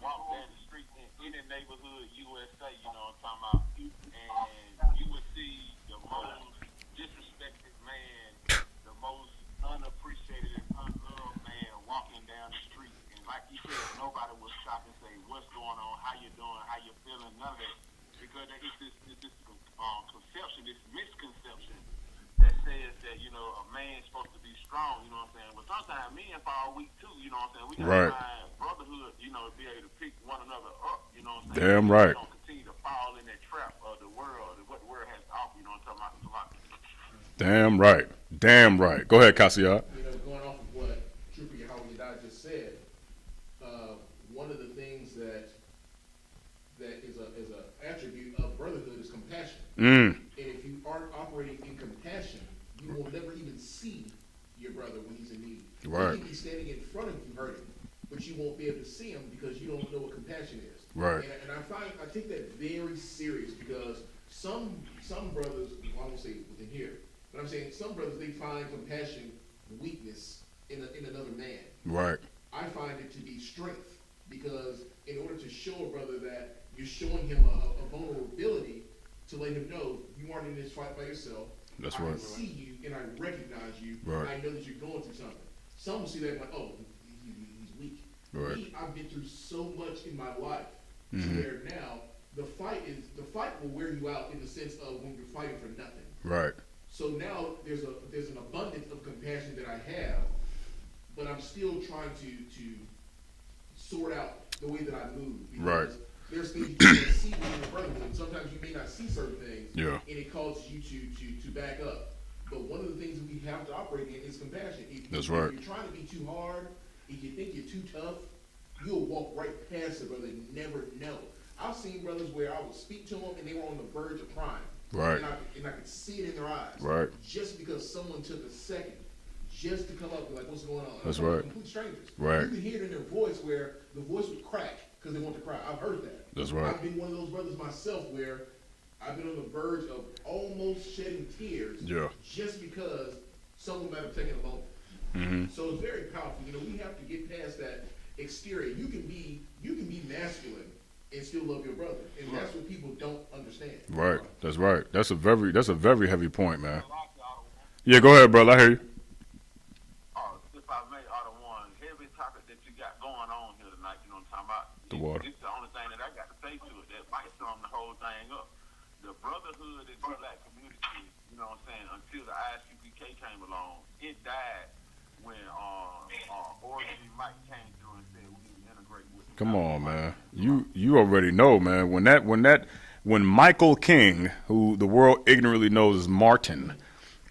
walk down the street in any neighborhood, USA, what I'm talking about, and you would see the most disrespected man, the most unappreciated and unloved man walking down the street. And like you said, nobody would stop and say, "What's going on? How you doing? How you feeling?" None of that. Because it's this conception, this misconception that says that, a man's supposed to be strong, what I'm saying? But sometimes men fall weak too, what I'm saying? We gotta find brotherhood, be able to pick one another up, what I'm saying? Damn right. We don't continue to fall in that trap of the world, what the world has to offer, what I'm talking about. Damn right. Damn right. Go ahead, Cassius. Going off of what Trooper Yahanna just said, one of the things that is a attribute of brotherhood is compassion. And if you aren't operating in compassion, you will never even see your brother when he's in need. Right. He can be standing in front of you hurting, but you won't be able to see him because you don't know what compassion is. Right. And I take that very serious because some brothers, I won't say within here, but I'm saying some brothers, they find compassion weakness in another man. Right. I find it to be strength because in order to show a brother that you're showing him a vulnerability, to let him know you aren't in this fight by yourself. That's I right. can see you and I recognize you. Right. I know that you're going through something. Some will see that like, oh, he's weak. Right. Me, I've been through so much in my life to where now the fight will wear you out in the sense of when you're fighting for nothing. Right. So now there's an abundance of compassion that I have, but I'm still trying to sort out the way that I move. Because Right. There's things you can't see within the brotherhood. Sometimes you may not see certain things, Yeah. and it causes you to back up. But one of the things we have to operate in is compassion. That's If right. you're trying to be too hard, if you think you're too tough, you'll walk right past the brother and never know. I've seen brothers where I would speak to them and they were on the verge of crying. Right. And I could see it in their eyes. Right. Just because someone took a second just to come up and be like, "What's going on?" That's I'm talking right. Complete strangers. Right. You can hear it in their voice where the voice would crack because they want to cry. I've heard that. That's right. I've been one of those brothers myself where I've been on the verge of almost shedding tears. Yeah. Just because someone might have taken a moment. Mm-hmm. So it's very powerful. We have to get past that exterior. You can be masculine and still love your brother, and that's what people don't understand. Right. That's right. That's a very heavy point, man. Yeah, go ahead, brother. I hear you. If I may, one heavy topic that you got going on here tonight, what I'm talking about. The water. This is the only thing that I got to say to it that might sum the whole thing up. The brotherhood in the black community, what I'm saying, until the I.S.U.P.K came along, it died when Mike came through and said we need to integrate with. Come on, man. You already know, man. When Michael King, who the world ignorantly knows as Martin,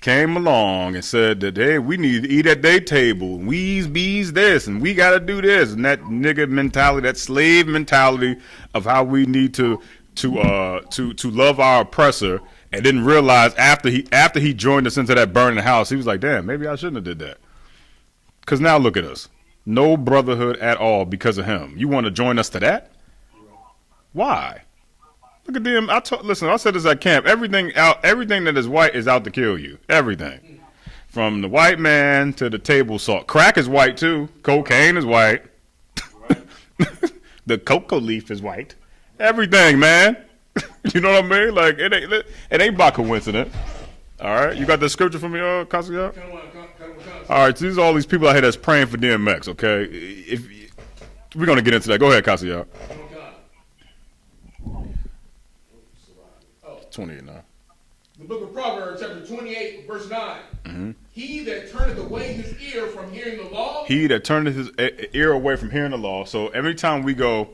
came along and said that, hey, we need to eat at their table, we's bees this, and we got to do this, and that nigga mentality, that slave mentality of how we need to love our oppressor, and didn't realize after he joined us into that burning house, he was like, damn, maybe I shouldn't have did that. Because now look at us. No brotherhood at all because of him. You want to join us to that? Why? Look at them. Listen, I said this at camp. Everything that is white is out to kill you. Everything. From the white man to the table salt. Crack is white too. Cocaine is white. The cocoa leaf is white. Everything, man. You know what I mean? Like it ain't by coincidence. All right, you got the scripture for me, Kasiyah? All right, so these are all these people out here that's praying for DMX. Okay, if we're gonna get into that, go ahead, Kasiyah. 28 now. The book of Proverbs, chapter 28, verse 9. He that turneth away his ear from hearing the law. He that turneth his ear away from hearing the law. So every time we go,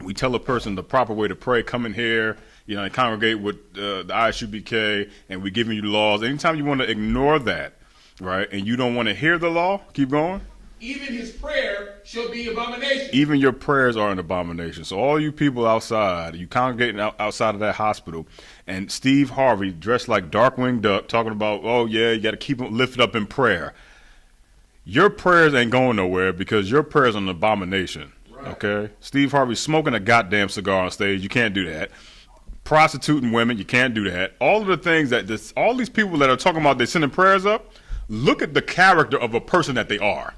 we tell a person the proper way to pray. Come in here, and congregate with the I.S.U.P.K, and we giving you the laws. Anytime you want to ignore that, right, and you don't want to hear the law, keep going. Even his prayer shall be abomination. Even your prayers are an abomination. So all you people outside, you congregating outside of that hospital, and Steve Harvey dressed like Darkwing Duck talking about, oh yeah, you got to keep them lifted up in prayer. Your prayers ain't going nowhere because your prayers are an abomination. Right. Okay? Steve Harvey smoking a goddamn cigar on stage. You can't do that. Prostituting women, you can't do that. All of the things that all these people that are talking about they're sending prayers up, look at the character of a person that they are.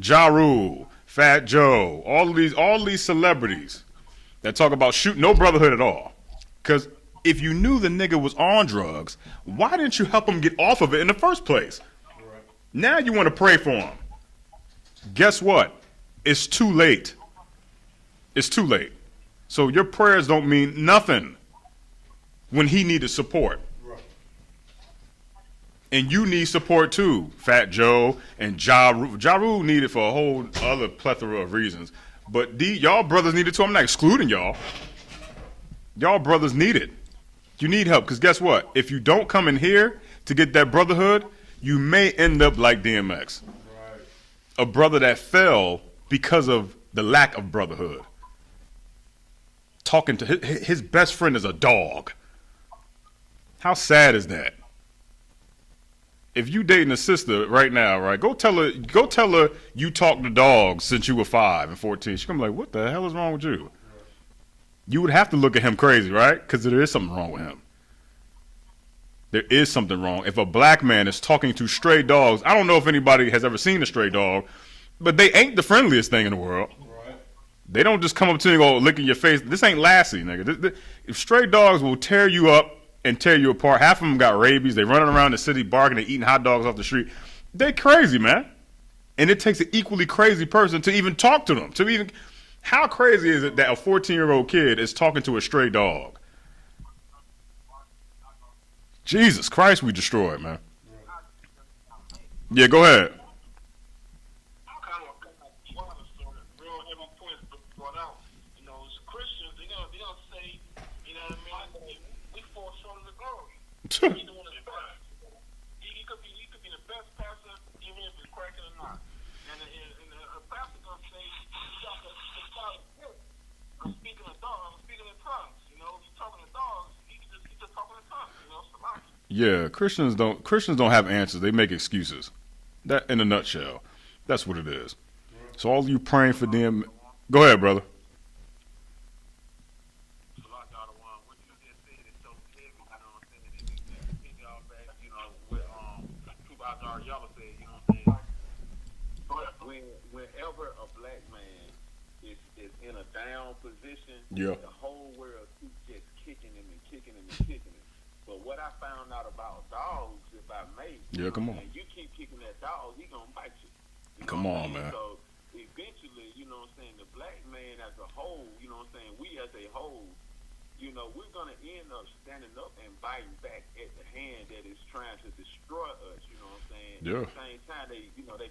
Ja Rule, Fat Joe, all these celebrities that talk about shoot no brotherhood at all. Because if you knew the nigga was on drugs, why didn't you help him get off of it in the first place? Right. Now you want to pray for him. Guess what? It's too late. It's too late. So your prayers don't mean nothing when he needed support. And you need support too, Fat Joe and Ja Rule. Ja Rule needed for a whole other plethora of reasons. But y'all brothers need it too. I'm not excluding y'all. Y'all brothers need it. You need help because guess what? If you don't come in here to get that brotherhood, you may end up like DMX. Right. A brother that fell because of the lack of brotherhood. Talking to his best friend is a dog. How sad is that? If you dating a sister right now, right, go tell her you talk to dogs since you were 5 and 14. She's gonna be like, what the hell is wrong with you? You would have to look at him crazy, right? Because there is something wrong with him. There is something wrong. If a black man is talking to stray dogs, I don't know if anybody has ever seen a stray dog, but they ain't the friendliest thing in the world. Right. They don't just come up to you and go lick in your face. This ain't Lassie, nigga. If stray dogs will tear you up and tear you apart. Half of them got rabies. They running around the city barking and eating hot dogs off the street. They crazy, man. And it takes an equally crazy person to even talk to them. How crazy is it that a 14-year-old kid is talking to a stray dog? Jesus Christ, we destroyed, man. Yeah, go ahead. He could be the best pastor, even if he's cracking or not. And a pastor gonna say, you got to start speaking of dogs, speaking in tongues. If you're talking to dogs, he just talking in tongues. Yeah, Christians don't have answers. They make excuses. That in a nutshell, that's what it is. So all you praying for them, go ahead, brother. Whenever a black man is in a down position, yeah, the whole world keeps just kicking him and kicking him and kicking him. But what I found out about dogs, if I may, come on. You keep kicking that dog, he gonna bite you. Come on, man. So eventually, the black man as a whole, we as a whole, we're gonna end up standing up and biting back at the hand that is trying to destroy us. Yeah. At the same time, they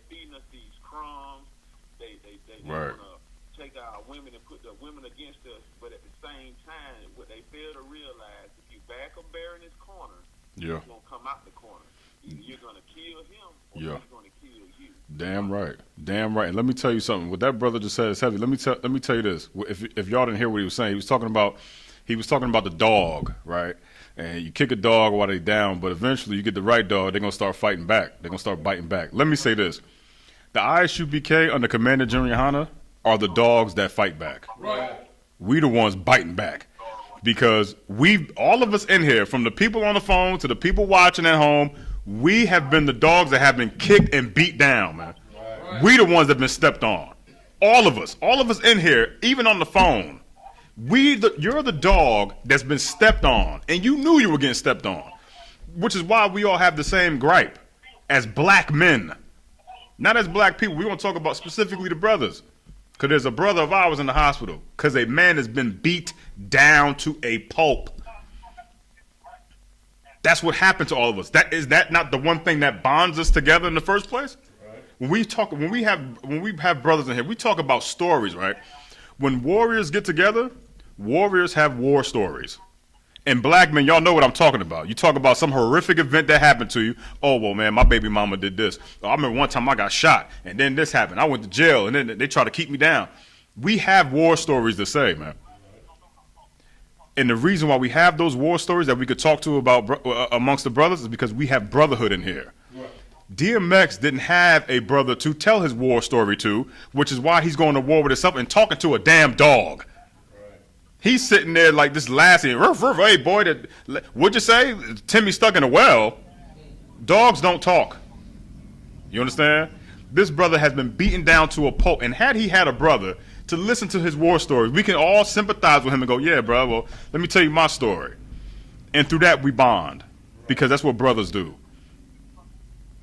feeding us these crumbs. They right. want to take our women and put the women against us, but at the same time, what they fail to realize, if you back a bear in his corner, yeah, he's gonna come out the corner. Either you're gonna kill him, or yeah, he's gonna kill you. Damn right, damn right. And let me tell you something. What that brother just said is heavy. Let me tell you this. If y'all didn't hear what he was saying, he was talking about the dog, right? And you kick a dog while they down, but eventually you get the right dog, they're gonna start fighting back. They're gonna start biting back. Let me say this. The I.S.U.P.K under Commander General Yahanna are the dogs that fight back. Right. We the ones biting back. Because all of us in here, from the people on the phone to the people watching at home, we have been the dogs that have been kicked and beat down, man. Right. We the ones that have been stepped on. All of us in here, even on the phone. You're the dog that's been stepped on, and you knew you were getting stepped on. Which is why we all have the same gripe as black men. Not as black people. We want to talk about specifically the brothers. Because there's a brother of ours in the hospital. Because a man has been beat down to a pulp. That's what happened to all of us. Is that not the one thing that bonds us together in the first place? Right. When we have brothers in here, we talk about stories, right? When warriors get together, warriors have war stories. And black men, y'all know what I'm talking about. You talk about some horrific event that happened to you. Oh, well, man, my baby mama did this. Oh, I remember one time I got shot, and then this happened. I went to jail, and then they tried to keep me down. We have war stories to say, man. And the reason why we have those war stories that we could talk to about amongst the brothers is because we have brotherhood in here. Right. DMX didn't have a brother to tell his war story to, which is why he's going to war with himself and talking to a damn dog. He's sitting there like this last year. Hey, boy, what'd you say? Timmy stuck in a well. Dogs don't talk. You understand? This brother has been beaten down to a pulp. And had he had a brother to listen to his war stories, we can all sympathize with him and go, yeah, bro, well, let me tell you my story. And through that, we bond. Because that's what brothers do.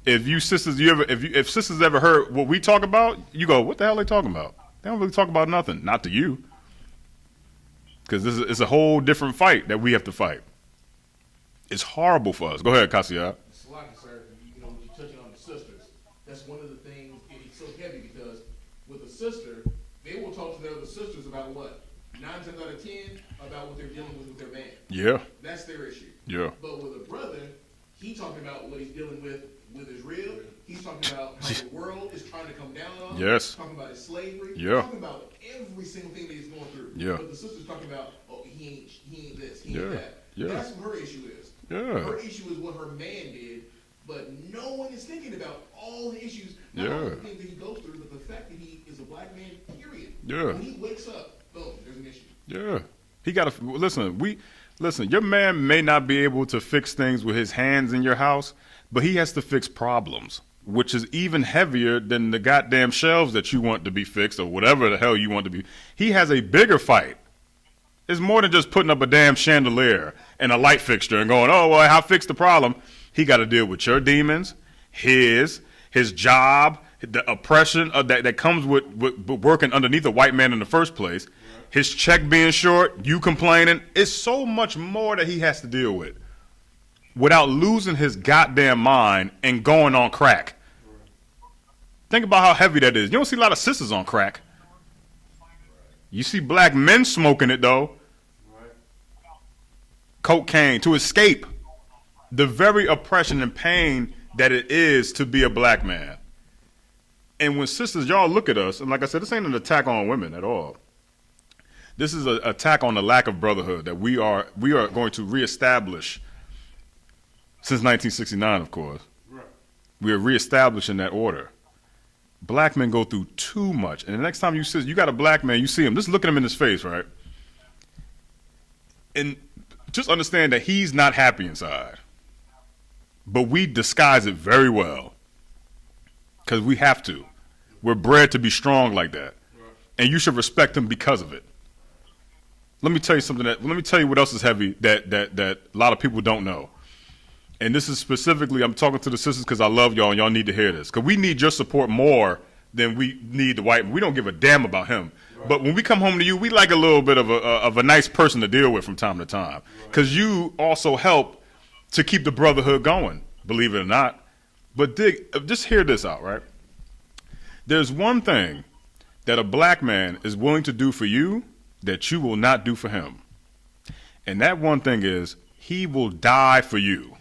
If sisters ever heard what we talk about, you go, what the hell are they talking about? They don't really talk about nothing. Not to you. Because it's a whole different fight that we have to fight. It's horrible for us. Go ahead, Kasia. It's a lot, sir. You know, you're touching on the sisters. That's one of the things, it's so heavy because with a sister, they will talk to their other sisters about what? 9 times out of 10 about what they're dealing with their man. Yeah. That's their issue. Yeah. But with a brother, he talking about what he's dealing with Israel. He's talking about how the world is trying to come down on him. Yes. Talking about his slavery. Yeah. Talking about every single thing that he's going through. Yeah. But the sister's talking about, oh, he ain't this, he Yeah. ain't that. Yeah. That's what her issue is. Yeah. Her issue is what her man did, but no one is thinking about all the issues, not Yeah. all the things that he goes through, but the fact that he is a black man, period. Yeah. When he wakes up, boom, there's an issue. Yeah. He got to listen, your man may not be able to fix things with his hands in your house, but he has to fix problems, which is even heavier than the goddamn shelves that you want to be fixed or whatever the hell you want to be. He has a bigger fight. It's more than just putting up a damn chandelier and a light fixture and going, oh, well, I fixed the problem. He got to deal with your demons, his job, the oppression that comes with working underneath a white man in the first place, his check being short, you complaining. It's so much more that he has to deal with without losing his goddamn mind and going on crack. Think about how heavy that is. You don't see a lot of sisters on crack. You see black men smoking it, though. Cocaine to escape the very oppression and pain that it is to be a black man. And when sisters, y'all look at us, and like I said, this ain't an attack on women at all. This is an attack on the lack of brotherhood that we are going to reestablish since 1969, of course. Right. We are reestablishing that order. Black men go through too much. And the next time you got a black man, you see him, just look at him in his face, right? And just understand that he's not happy inside. But we disguise it very well. Because we have to. We're bred to be strong like that. And you should respect him because of it. Let me tell you something let me tell you what else is heavy that a lot of people don't know. And this is specifically, I'm talking to the sisters because I love y'all and y'all need to hear this. Because we need your support more than we need the white man. We don't give a damn about him. Right. But when we come home to you, we like a little bit of a nice person to deal with from time to time. Because you also help to keep the brotherhood going, believe it or not. But just hear this out, right? There's one thing that a black man is willing to do for you that you will not do for him. And that one thing is he will die for you.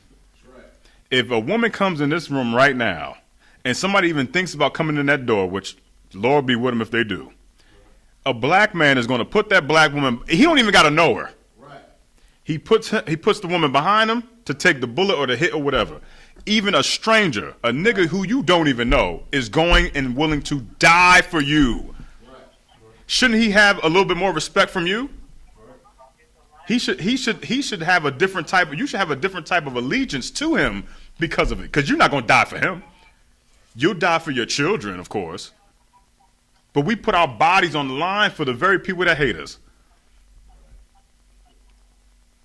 If a woman comes in this room right now and somebody even thinks about coming in that door, which Lord be with them if they do, a black man is going to put that black woman, he don't even got to know her. Right. He puts the woman behind him to take the bullet or the hit or whatever. even a stranger, a nigga who you don't even know, is going and willing to die for you. Shouldn't he have a little bit more respect from you? He should have a different type. You should have a different type of allegiance to him because of it. Because you're not going to die for him. You'll die for your children, of course. But we put our bodies on the line for the very people that hate us.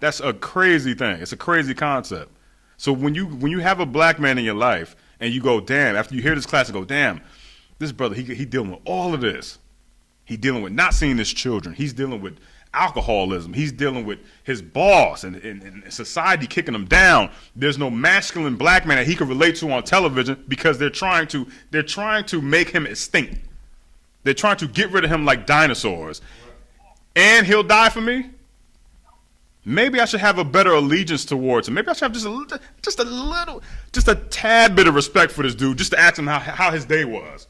That's a crazy thing. It's a crazy concept. So when you have a black man in your life and you go, damn, after you hear this class and go, damn, this brother, he dealing with all of this. He dealing with not seeing his children. He's dealing with alcoholism. He's dealing with his boss and society kicking him down. There's no masculine black man that he can relate to on television because they're trying to make him extinct. They're trying to get rid of him like dinosaurs. And he'll die for me? Maybe I should have a better allegiance towards him. Maybe I should have just a tad bit of respect for this dude, just to ask him how his day was.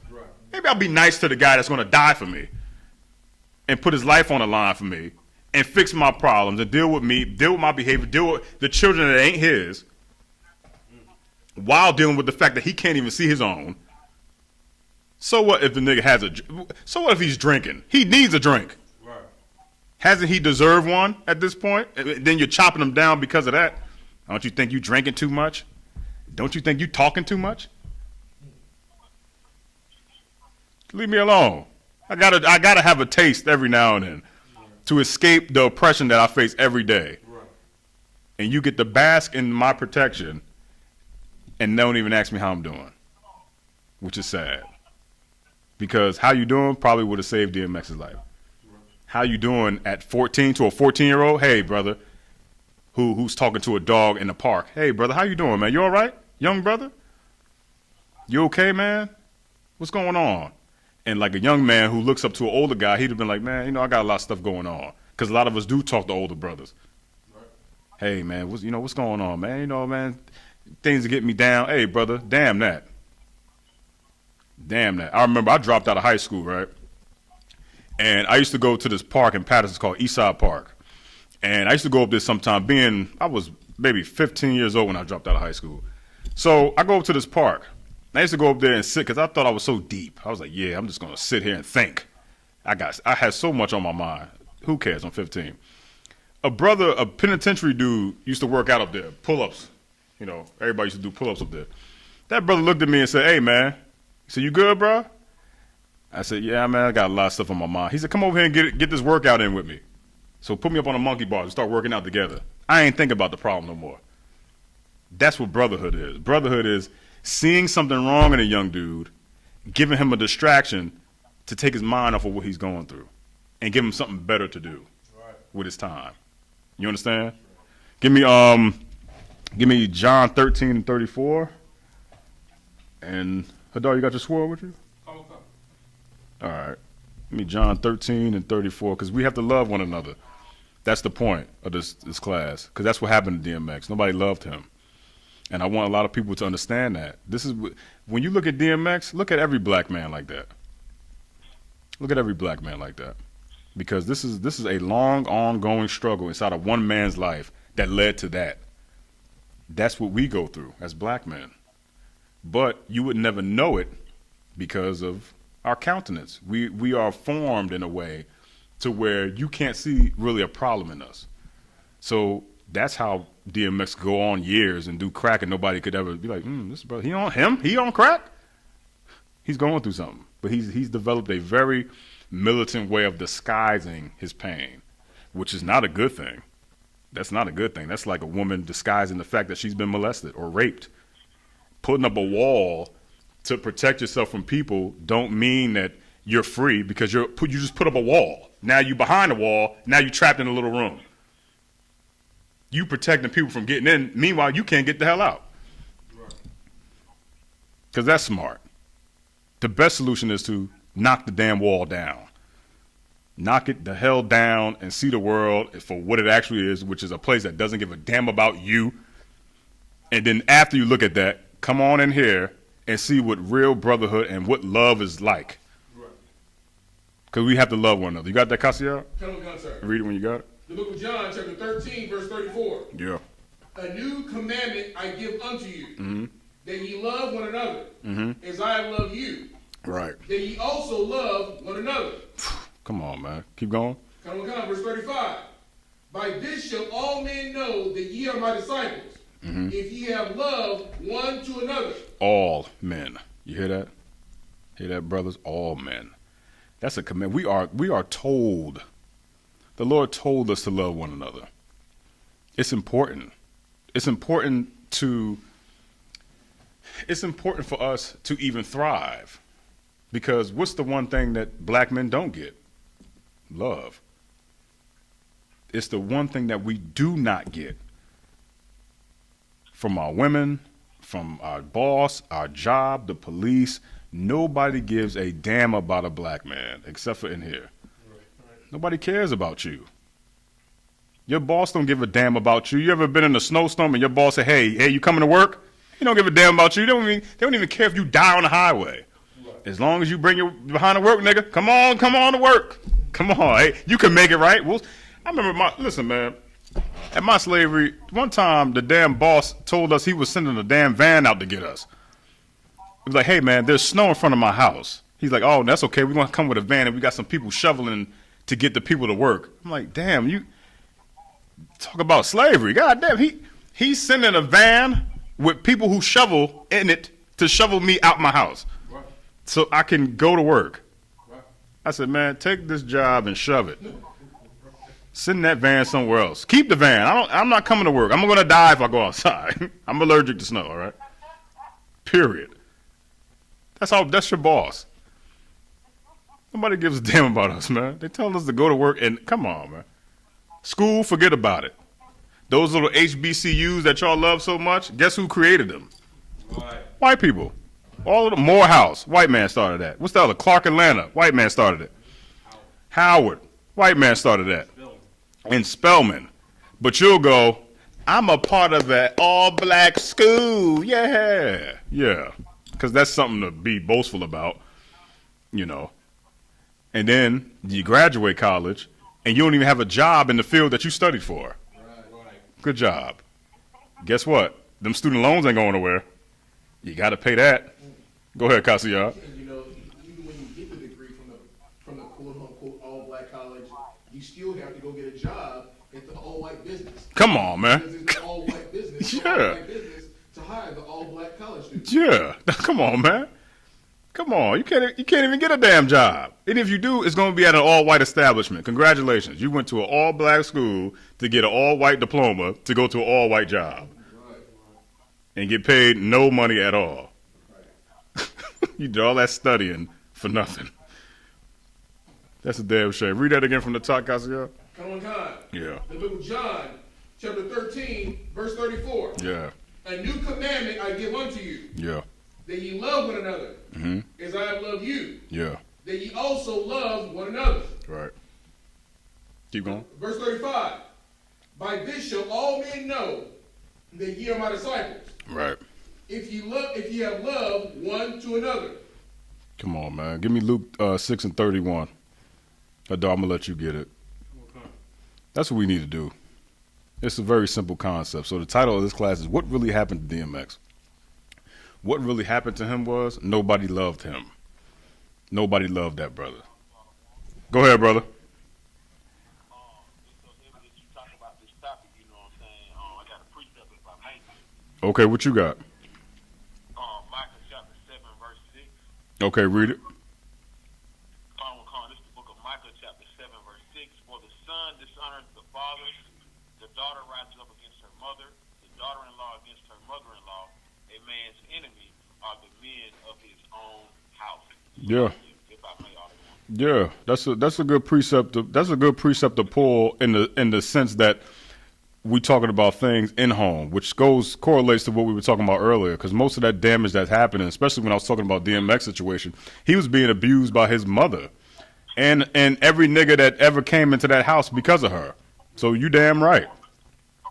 Maybe I'll be nice to the guy that's going to die for me and put his life on the line for me and fix my problems and deal with me, deal with my behavior, deal with the children that ain't his, while dealing with the fact that he can't even see his own. So what if the nigga so what if he's drinking? He needs a drink. Right. Hasn't he deserved one at this point? Then you're chopping him down because of that. Don't you think you drinking too much? Don't you think you talking too much? Leave me alone. I gotta have a taste every now and then to escape the oppression that I face every day. Right. And you get to bask in my protection and don't even ask me how I'm doing, which is sad. Because how you doing probably would have saved DMX's life. Right. How you doing at 14 to a 14-year-old? Hey, brother, who's talking to a dog in the park. Hey, brother, how you doing, man? You all right? Young brother? You okay, man? What's going on? And like a young man who looks up to an older guy, he'd have been like, man, I got a lot of stuff going on. Because a lot of us do talk to older brothers. Right. Hey, man, what's going on, man? Man, things are getting me down. Hey, brother, damn that. Damn that. I remember I dropped out of high school, right? And I used to go to this park in Patterson called Eastside Park. And I used to go up there sometime, I was maybe 15 years old when I dropped out of high school. So I go up to this park. I used to go up there and sit because I thought I was so deep. I was like, yeah, I'm just going to sit here and think. I had so much on my mind. Who cares? I'm 15. A penitentiary dude used to work out up there, pull-ups. Everybody used to do pull-ups up there. That brother looked at me and said, hey, man. He said, you good, bro? I said, yeah, man, I got a lot of stuff on my mind. He said, come over here and get this workout in with me. So put me up on a monkey bar and start working out together. I ain't thinking about the problem no more. That's what brotherhood is. Brotherhood is seeing something wrong in a young dude, giving him a distraction to take his mind off of what he's going through and give him something better to do with his time. You understand? Give me John 13 and 34. And Hadar, you got your sword with you? All right. Give me John 13 and 34 because we have to love one another. That's the point of this class because that's what happened to DMX. Nobody loved him. And I want a lot of people to understand that. This is when you look at DMX, look at every black man like that. Look at every black man like that. Because this is a long, ongoing struggle inside of one man's life that led to that. That's what we go through as black men. But you would never know it because of our countenance. We are formed in a way to where you can't see really a problem in us. So that's how DMX go on years and do crack and nobody could ever be like, this brother, he on crack? He's going through something. But he's developed a very militant way of disguising his pain, which is not a good thing. That's not a good thing. That's like a woman disguising the fact that she's been molested or raped. Putting up a wall to protect yourself from people don't mean that you're free because you just put up a wall. Now you behind the wall. Now you trapped in a little room. You protecting people from getting in. Meanwhile, you can't get the hell out. Because that's smart. The best solution is to knock the damn wall down. Knock it the hell down and see the world for what it actually is, which is a place that doesn't give a damn about you. And then after you look at that, come on in here and see what real brotherhood and what love is like. Because we have to love one another. You got that, Cassiel? Come on, sir. Read it when you got it. The book of John, chapter 13, verse 34. Yeah. A new commandment I give unto you, that ye love one another, as I have loved you. Right. That ye also love one another. Come on, man. Keep going. Come on, verse 35. By this shall all men know that ye are my disciples, if ye have love one to another. All men. You hear that? Hear that, brothers? All men. That's a command. We are told. The Lord told us to love one another. It's important. It's important for us to even thrive. Because what's the one thing that black men don't get? Love. It's the one thing that we do not get from our women, from our boss, our job, the police. Nobody gives a damn about a black man except for in here. Nobody cares about you. Your boss don't give a damn about you. You ever been in a snowstorm and your boss say, hey, you coming to work? He don't give a damn about you. They don't even care if you die on the highway. As long as you bring your behind to work, nigga. Come on to work. Come on. Hey, you can make it right. Well, I remember listen, man. At my slavery, one time the damn boss told us he was sending a damn van out to get us. He was like, hey, man, there's snow in front of my house. He's like, oh, that's okay. We're going to come with a van and we got some people shoveling to get the people to work. I'm like, damn, you talk about slavery. God damn, he's sending a van with people who shovel in it to shovel me out my house so I can go to work. I said, man, take this job and shove it. Send that van somewhere else. Keep the van. I'm not coming to work. I'm going to die if I go outside. I'm allergic to snow, all right? Period. That's your boss. Nobody gives a damn about us, man. They tell us to go to work and come on, man. School, forget about it. Those little HBCUs that y'all love so much, guess who created them? Right. White people. All of them. Morehouse, white man started that. What's the other? Clark Atlanta, white man started it. Howard, white man started that. And Spelman. But you'll go, I'm a part of that all-black school. Yeah. Yeah. Because that's something to be boastful about, you know. And then you graduate college, and you don't even have a job in the field that you studied for. Right. Good job. Guess what? Them student loans ain't going nowhere. You got to pay that. Go ahead, Casilla. And you know, even when you get the degree from the quote unquote all black college, you still have to go get a job at the all white business. Come on, man. Because it's the all white business. Yeah. All white business to hire the all black college students. Yeah. Come on, man. Come on. You can't even get a damn job. And if you do, it's going to be at an all-white establishment. Congratulations. You went to an all-black school to get an all-white diploma to go to an all-white job. Right. And get paid no money at all. Right. You did all that studying for nothing. That's a damn shame. Read that again from the top, Casilla. Come on, God. Yeah. The book of John, chapter 13, verse 34. Yeah. A new commandment I give unto you, Yeah. that ye love one another, as I have loved you, Yeah. that ye also love one another. Right. Keep going. Verse 35. By this shall all men know that ye are my disciples, Right. if ye have love one to another. Come on, man. Give me Luke 6 and 31. Adar, I'm going to let you get it. That's what we need to do. It's a very simple concept. So the title of this class is What Really Happened to DMX? What really happened to him was nobody loved him. Nobody loved that brother. Go ahead, brother. It's so heavy that you talk about this topic, you know what I'm saying? I got a precept if I may. Okay, what you got? Micah chapter 7, verse 6. Okay, read it. This is the book of Micah chapter 7, verse 6. For the son dishonors the father, the daughter rises up against her mother, the daughter-in-law against her mother-in-law. A man's enemy are the men of his own house. Yeah. If I may, Yeah, that's a good precept. That's a good precept to pull in the sense that we talking about things in home, which correlates to what we were talking about earlier. Because most of that damage that's happening, especially when I was talking about DMX situation, he was being abused by his mother, and every nigga that ever came into that house because of her. So you damn right.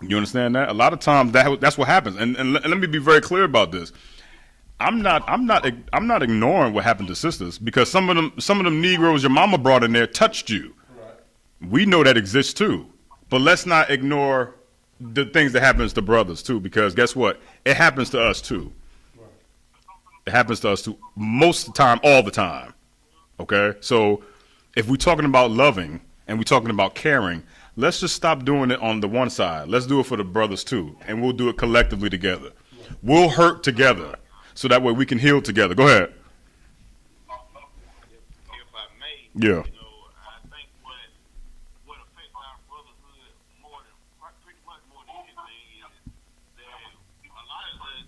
You understand that? A lot of times that's what happens. And let me be very clear about this. I'm not ignoring what happened to sisters, because some of them Negroes your mama brought in there touched you. Right. We know that exists too. But let's not ignore the things that happens to brothers too, because guess what? It happens to us too. It happens to us too, most of the time, all the time. Okay, so if we're talking about loving and we're talking about caring, let's just stop doing it on the one side. Let's do it for the brothers too, and we'll do it collectively together. We'll hurt together, so that way we can heal together. Go ahead. If I may, Yeah. you know, I think what affects our brotherhood more than pretty much more than anything is that a lot of us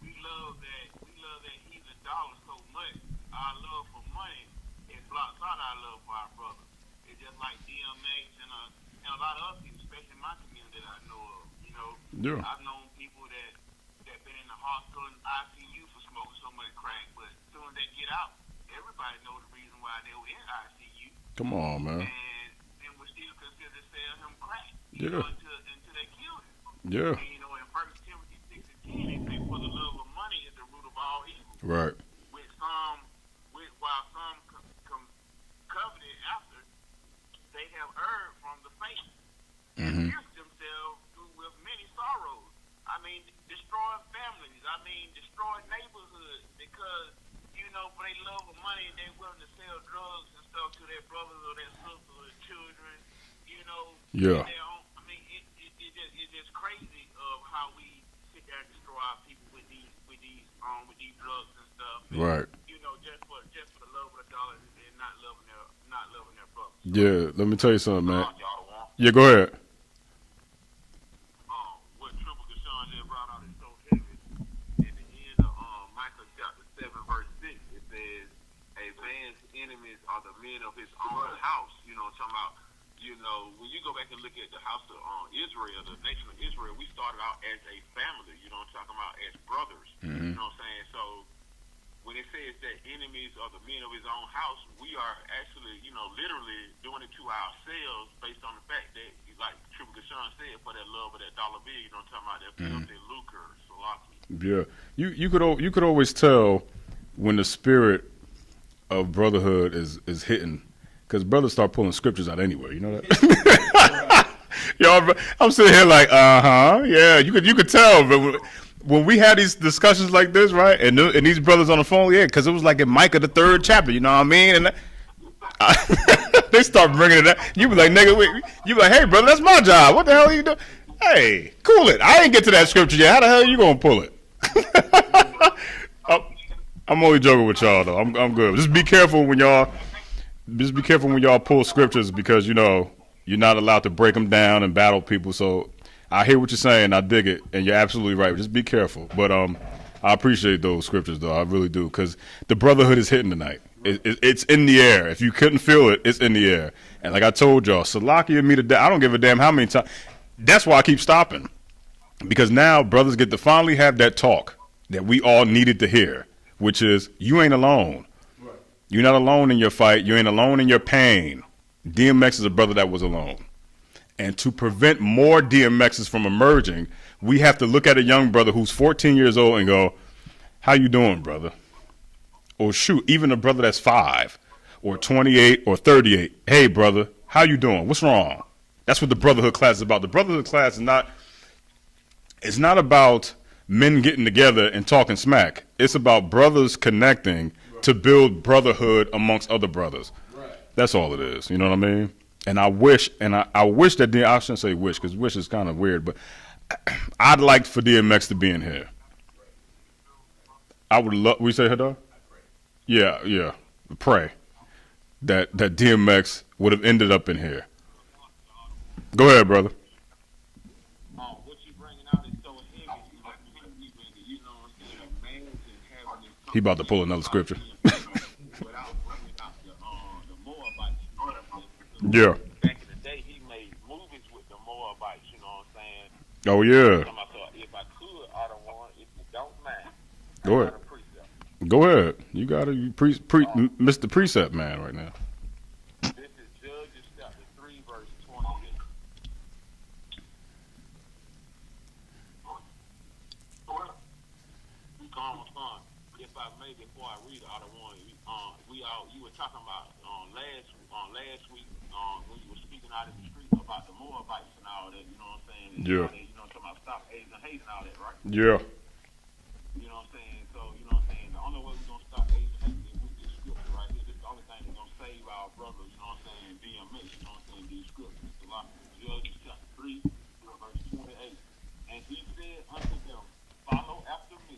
we love that heathen dollar so much. Our love for money it blocks out our love for our brother. It's just like DMX and a lot of other people, especially in my community that I know of. You know, Yeah. I've known people that been in the hospital and ICU for smoking so much crack, but as soon as they get out, everybody knows the reason why they were in ICU. Come on, man. And would still consider to sell him crack, Yeah. until they killed him. Yeah. And, you know, in 1 Timothy 6:10, they say, for the love of money is the root of all evil. Right. While some coveted after, they have erred from the faith and pierced themselves through with many sorrows. I mean, destroying families. I mean, destroying neighborhoods because, you know, for their love of money, they're willing to sell drugs and stuff to their brothers or their sisters or their children, you know. Yeah. I mean, it's just crazy of how we sit there and destroy our people with these drugs and stuff. And, Right. you know, just for the love of the dollar and not loving their brothers. Yeah. Let me tell you something, man. Y'all want. Yeah. Go ahead. What Triple Deshaun had brought out is so heavy. At the end of Micah chapter 7, verse 6, it says, a man's enemies are the men of his own house. You know what I'm talking about? You know, when you go back and look at the house of Israel, the nation of Israel, we started out as a family, you know what I'm talking about, as brothers. You know what I'm saying? So when it says that enemies are the men of his own house, we are actually, you know, literally doing it to ourselves based on the fact that, like Triple Deshaun said, for that love of that dollar bill, you know what I'm talking about, that filthy lucre, salaki. Yeah. You could always tell when the spirit of brotherhood is hitting, because brothers start pulling scriptures out anyway. You know that? Yo, I'm sitting here like, yeah. You could tell, but when we had these discussions like this, right, and these brothers on the phone, yeah, because it was like in Micah the 3rd chapter. You know what I mean? And they start bringing it up. You be like, nigga, you be like, hey, brother, that's my job. What the hell are you doing? Hey, cool it. I ain't get to that scripture yet. How the hell are you gonna pull it? I'm only joking with y'all though. I'm good. Just be careful when y'all pull scriptures, because you know you're not allowed to break them down and battle people. So I hear what you're saying. I dig it, and you're absolutely right. Just be careful. But I appreciate those scriptures though. I really do, because the brotherhood is hitting tonight. It's in the air. If you couldn't feel it, it's in the air. And like I told y'all, Salakia me to death. I don't give a damn how many times. That's why I keep stopping, because now brothers get to finally have that talk that we all needed to hear, which is you ain't alone. Right. You're not alone in your fight. You ain't alone in your pain. DMX is a brother that was alone. And to prevent more DMXs from emerging, we have to look at a young brother who's 14 years old and go, how you doing, brother? Or shoot, even a brother that's 5 or 28 or 38. Hey, brother, how you doing? What's wrong? That's what the brotherhood class is about. The brotherhood class is not, it's not about men getting together and talking smack. It's about brothers connecting to build brotherhood amongst other brothers. Right. That's all it is. You know what I mean? And I wish that I shouldn't say wish, because wish is kind of weird, but I'd like for DMX to be in here. I would love. We say Hadar? Yeah. Pray that DMX would have ended up in here. Go ahead, brother. What you bringing out is so heavy, you know what I'm saying? Man's and having this He about to pull another scripture. without bringing out the Moabites. Yeah. Back in the day, he made movies with the Moabites, you know what I'm saying? Oh yeah. So if I could, I don't want, if you don't mind, Go ahead. Go ahead. You got to Mr. Precept man right now. This is Judges chapter 3, verse 28. If I may, before I read it, I don't want you were talking about last week when you were speaking out in the street about the Moabites and all all that, you know what I'm saying? And Yeah. all that, you know, talking about stop hating and hating all that, right? Yeah. You know what I'm saying? So, you know what I'm saying? The only way we're going to stop hating and hating is with this scripture right here. This is the only thing that's going to save our brothers, you know what I'm saying? DMX, you know what I'm saying? These scriptures. The law, Judges chapter 3, verse 28. And he said unto them, follow after me,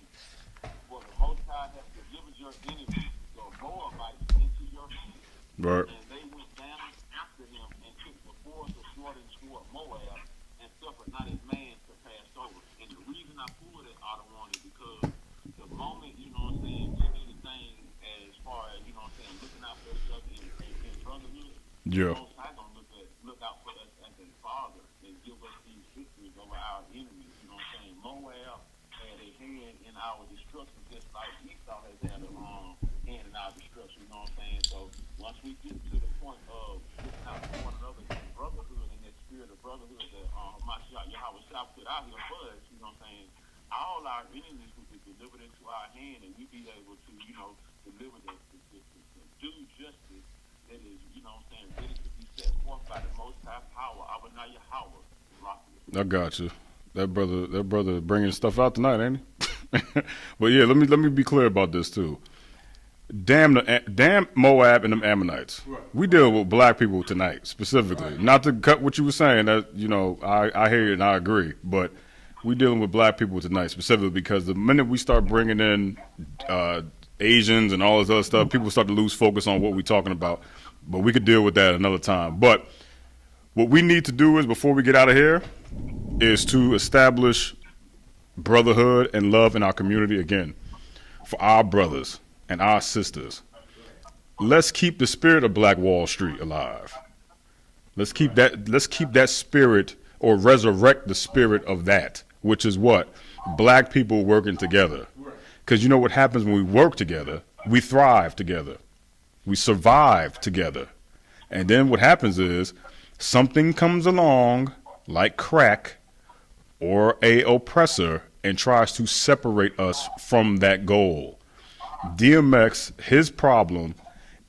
for the Most High hath delivered your enemies, the Moabites, into your hand. Right. And they went down after him and took the force of sword toward Moab, and suffered not a man to pass over. And the reason I pulled it out of one is because the moment, you know what I'm saying, we do the thing as far as, you know what I'm saying, looking out for each other in brotherhood, Yeah. the Most High gonna look out for us as a father and give us these victories over our enemies. You know what I'm saying? Moab had a hand in our destruction, just like Esau has had a hand in our destruction. You know what I'm saying? So once we get to the point of looking out for one another in brotherhood and that spirit of brotherhood that Mashiach Yahweh Shah put out here for us, you know what I'm saying? All our enemies will be delivered into our hand, and we be able to, you know, deliver the due justice that is, you know what I'm saying, ready to be set forth by the Most High power, Abba Yahweh. I got you. That brother bringing stuff out tonight, ain't he? But yeah, let me be clear about this too. Damn Moab and them Ammonites. Right. We deal with black people tonight specifically. Right. Not to cut what you were saying. That, you know, I hear you and I agree, but we dealing with black people tonight specifically because the minute we start bringing in Asians and all this other stuff, people start to lose focus on what we're talking about. But we could deal with that another time. But what we need to do is, before we get out of here, is to establish brotherhood and love in our community again for our brothers and our sisters. Let's keep the spirit of Black Wall Street alive. Let's keep that spirit, or resurrect the spirit of that, which is what? Black people working together. Because you know what happens when we work together? We thrive together. We survive together. And then what happens is something comes along like crack or a oppressor and tries to separate us from that goal. DMX, his problem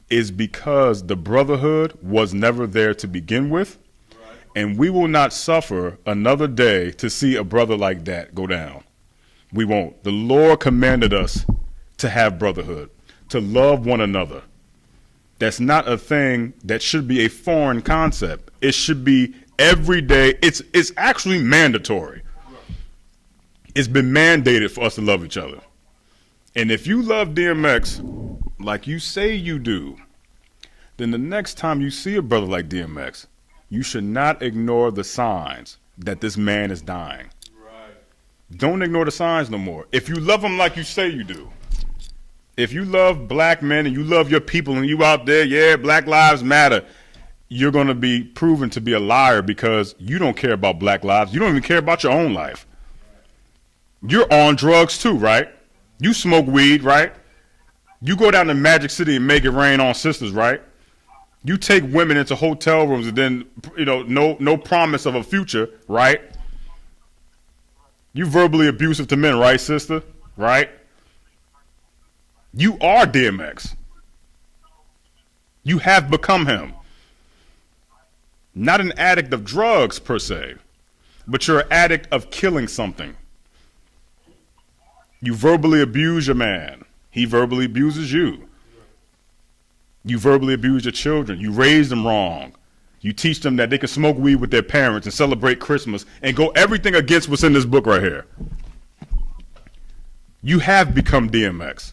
is because the brotherhood was never there to begin with, and we will not suffer another day to see a brother like that go down. We won't. The Lord commanded us to have brotherhood, to love one another. That's not a thing that should be a foreign concept. It should be every day. It's actually mandatory. It's been mandated for us to love each other. And if you love DMX like you say you do, then the next time you see a brother like DMX, you should not ignore the signs that this man is dying. Right. Don't ignore the signs no more. If you love him like you say you do, if you love black men and you love your people and you out there, yeah, Black Lives Matter, you're going to be proven to be a liar because you don't care about black lives. You don't even care about your own life. You're on drugs too, right? You smoke weed, right? You go down to Magic City and make it rain on sisters, right? You take women into hotel rooms and then, you know, no promise of a future, right? You verbally abusive to men, right, sister? Right? You are DMX. You have become him. Not an addict of drugs per se, but you're an addict of killing something. You verbally abuse your man. He verbally abuses you. You verbally abuse your children. You raise them wrong. You teach them that they can smoke weed with their parents and celebrate Christmas and go everything against what's in this book right here. You have become DMX.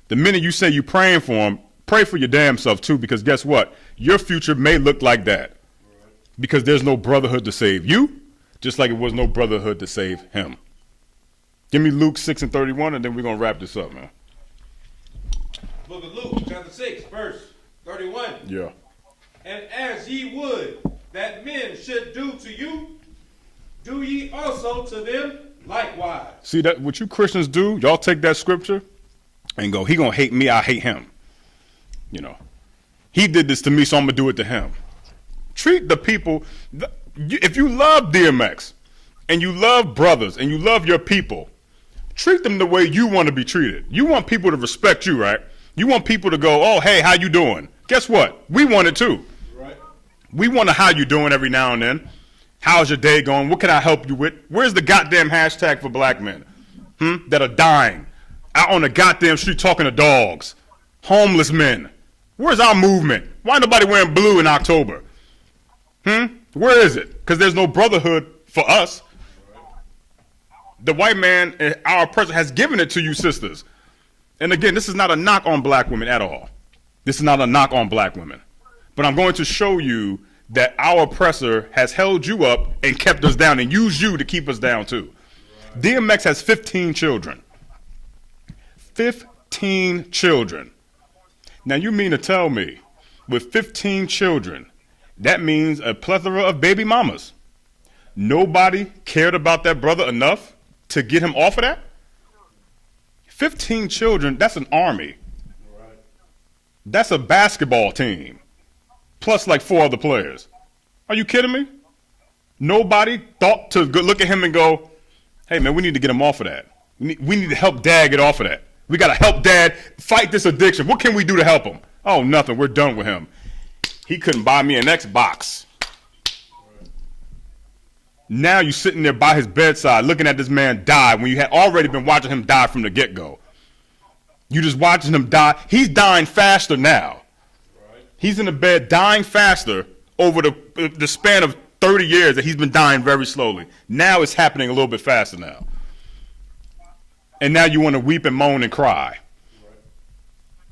The minute you say you're praying for him, pray for your damn self too, because guess what? Your future may look like that. Because there's no brotherhood to save you, just like it was no brotherhood to save him. Give me Luke 6:31, and then we're going to wrap this up, man. Book of Luke, chapter 6, verse 31. Yeah. And as ye would that men should do to you, do ye also to them likewise. See that what you Christians do? Y'all take that scripture and go, he going to hate me, I hate him. You know, he did this to me, so I'm going to do it to him. Treat the people, if you love DMX and you love brothers and you love your people, treat them the way you want to be treated. You want people to respect you, right? You want people to go, oh, hey, how you doing? Guess what? We want it too. Right. We want to how you doing every now and then. How's your day going? What can I help you with? Where's the goddamn hashtag for black men that are dying out on the goddamn street talking to dogs? Homeless men. Where's our movement? Why nobody wearing blue in October? Where is it? Because there's no brotherhood for us. The white man, our oppressor, has given it to you, sisters. And again, this is not a knock on black women at all. This is not a knock on black women. But I'm going to show you that our oppressor has held you up and kept us down and used you to keep us down too. Right. DMX has 15 children. 15 children. Now you mean to tell me with 15 children, that means a plethora of baby mamas. Nobody cared about that brother enough to get him off of that? 15 children, that's an army. Right. That's a basketball team. Plus like 4 other players. Are you kidding me? Nobody thought to look at him and go, hey man, we need to get him off of that. We need to help dad get off of that. We got to help dad fight this addiction. What can we do to help him? Oh, nothing. We're done with him. He couldn't buy me an Xbox. Right. Now you're sitting there by his bedside looking at this man die when you had already been watching him die from the get-go. You just watching him die. He's dying faster now. He's in the bed dying faster over the span of 30 years that he's been dying very slowly. Now it's happening a little bit faster now. And now you want to weep and moan and cry.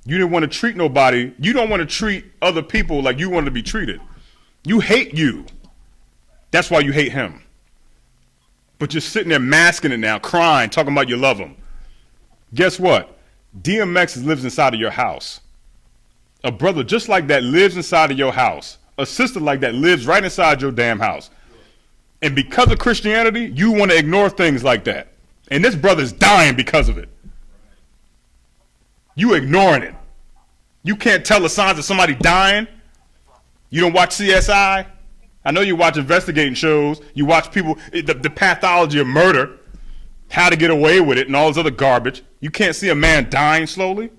You didn't want to treat nobody. You don't want to treat other people like you want to be treated. You hate you. That's why you hate him. But you're sitting there masking it now, crying, talking about you love him. Guess what? DMX lives inside of your house. A brother just like that lives inside of your house. A sister like that lives right inside your damn house. And because of Christianity, you want to ignore things like that. And this brother's dying because of it. You ignoring it. You can't tell the signs of somebody dying. You don't watch CSI. I know you watch investigating shows. You watch people, the pathology of murder, how to get away with it and all this other garbage. You can't see a man dying slowly.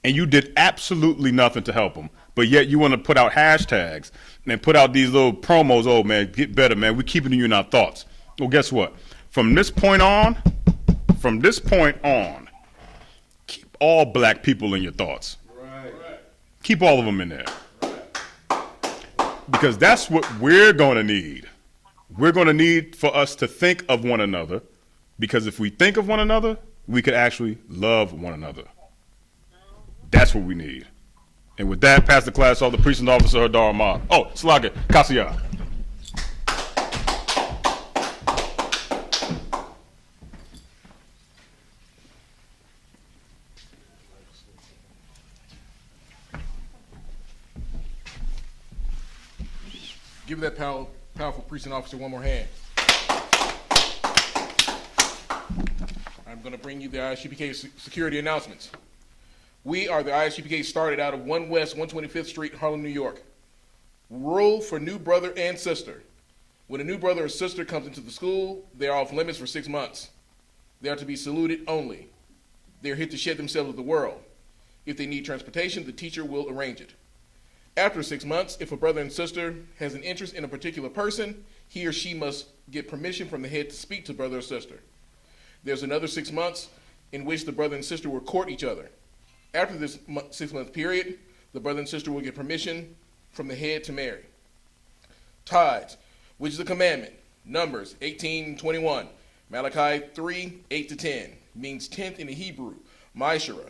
And you did absolutely nothing to help him. But yet you want to put out hashtags and put out these little promos. Oh, man, get better, man. We're keeping you in our thoughts. Well, guess what? From this point on, keep all black people in your thoughts. Right. Keep all of them in there. Right. Because that's what we're going to need. We're going to need for us to think of one another. Because if we think of one another, we could actually love one another. That's what we need. And with that, pass the class off the precinct officer, Hadar Ahmad. Oh, Slaga, Kasiyah. Give that powerful precinct officer one more hand. I'm going to bring you the I.S.U.P.K security announcements. We are the I.S.U.P.K started out of 1 West 125th Street, Harlem, New York. Rule for new brother and sister. When a new brother or sister comes into the school, they are off limits for 6 months. They are to be saluted only. They are here to shed themselves with the world. If they need transportation, the teacher will arrange it. After 6 months, if a brother and sister has an interest in a particular person, he or she must get permission from the head to speak to brother or sister. There's another 6 months in which the brother and sister will court each other. After this 6-month period, the brother and sister will get permission from the head to marry. Tithes, which is a commandment. Numbers 18:21. Malachi 3:8-10 means tenth in the Hebrew. Ma'ashera,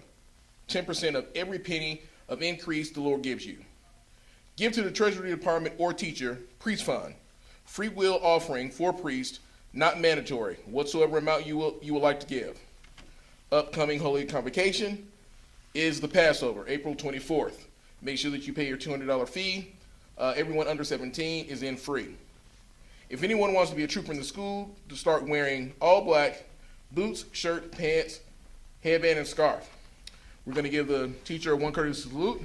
10% of every penny of increase the Lord gives you. Give to the Treasury Department or teacher, priest fund, free will offering for priest, not mandatory, whatsoever amount you would like to give. Upcoming Holy Convocation is the Passover, April 24th. Make sure that you pay your $200 fee. Everyone under 17 is in free. If anyone wants to be a trooper in the school, to start wearing all black, boots, shirt, pants, headband, and scarf. We're going to give the teacher one courteous salute.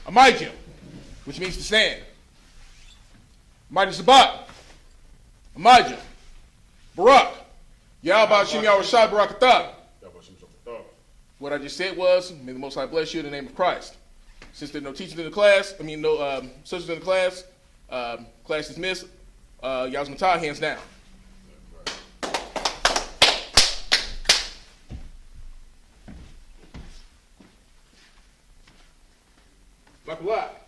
Amijim, which means to stand. Mighty Sabat. Amijim. Barak. Yahweh Shem Yahweh Shai Barakatah. What I just said was, may the Most High bless you in the name of Christ. Since there are no teachers in the class, no sisters in the class, Class dismissed. Y'all gonna tie hands down. Michael Lott.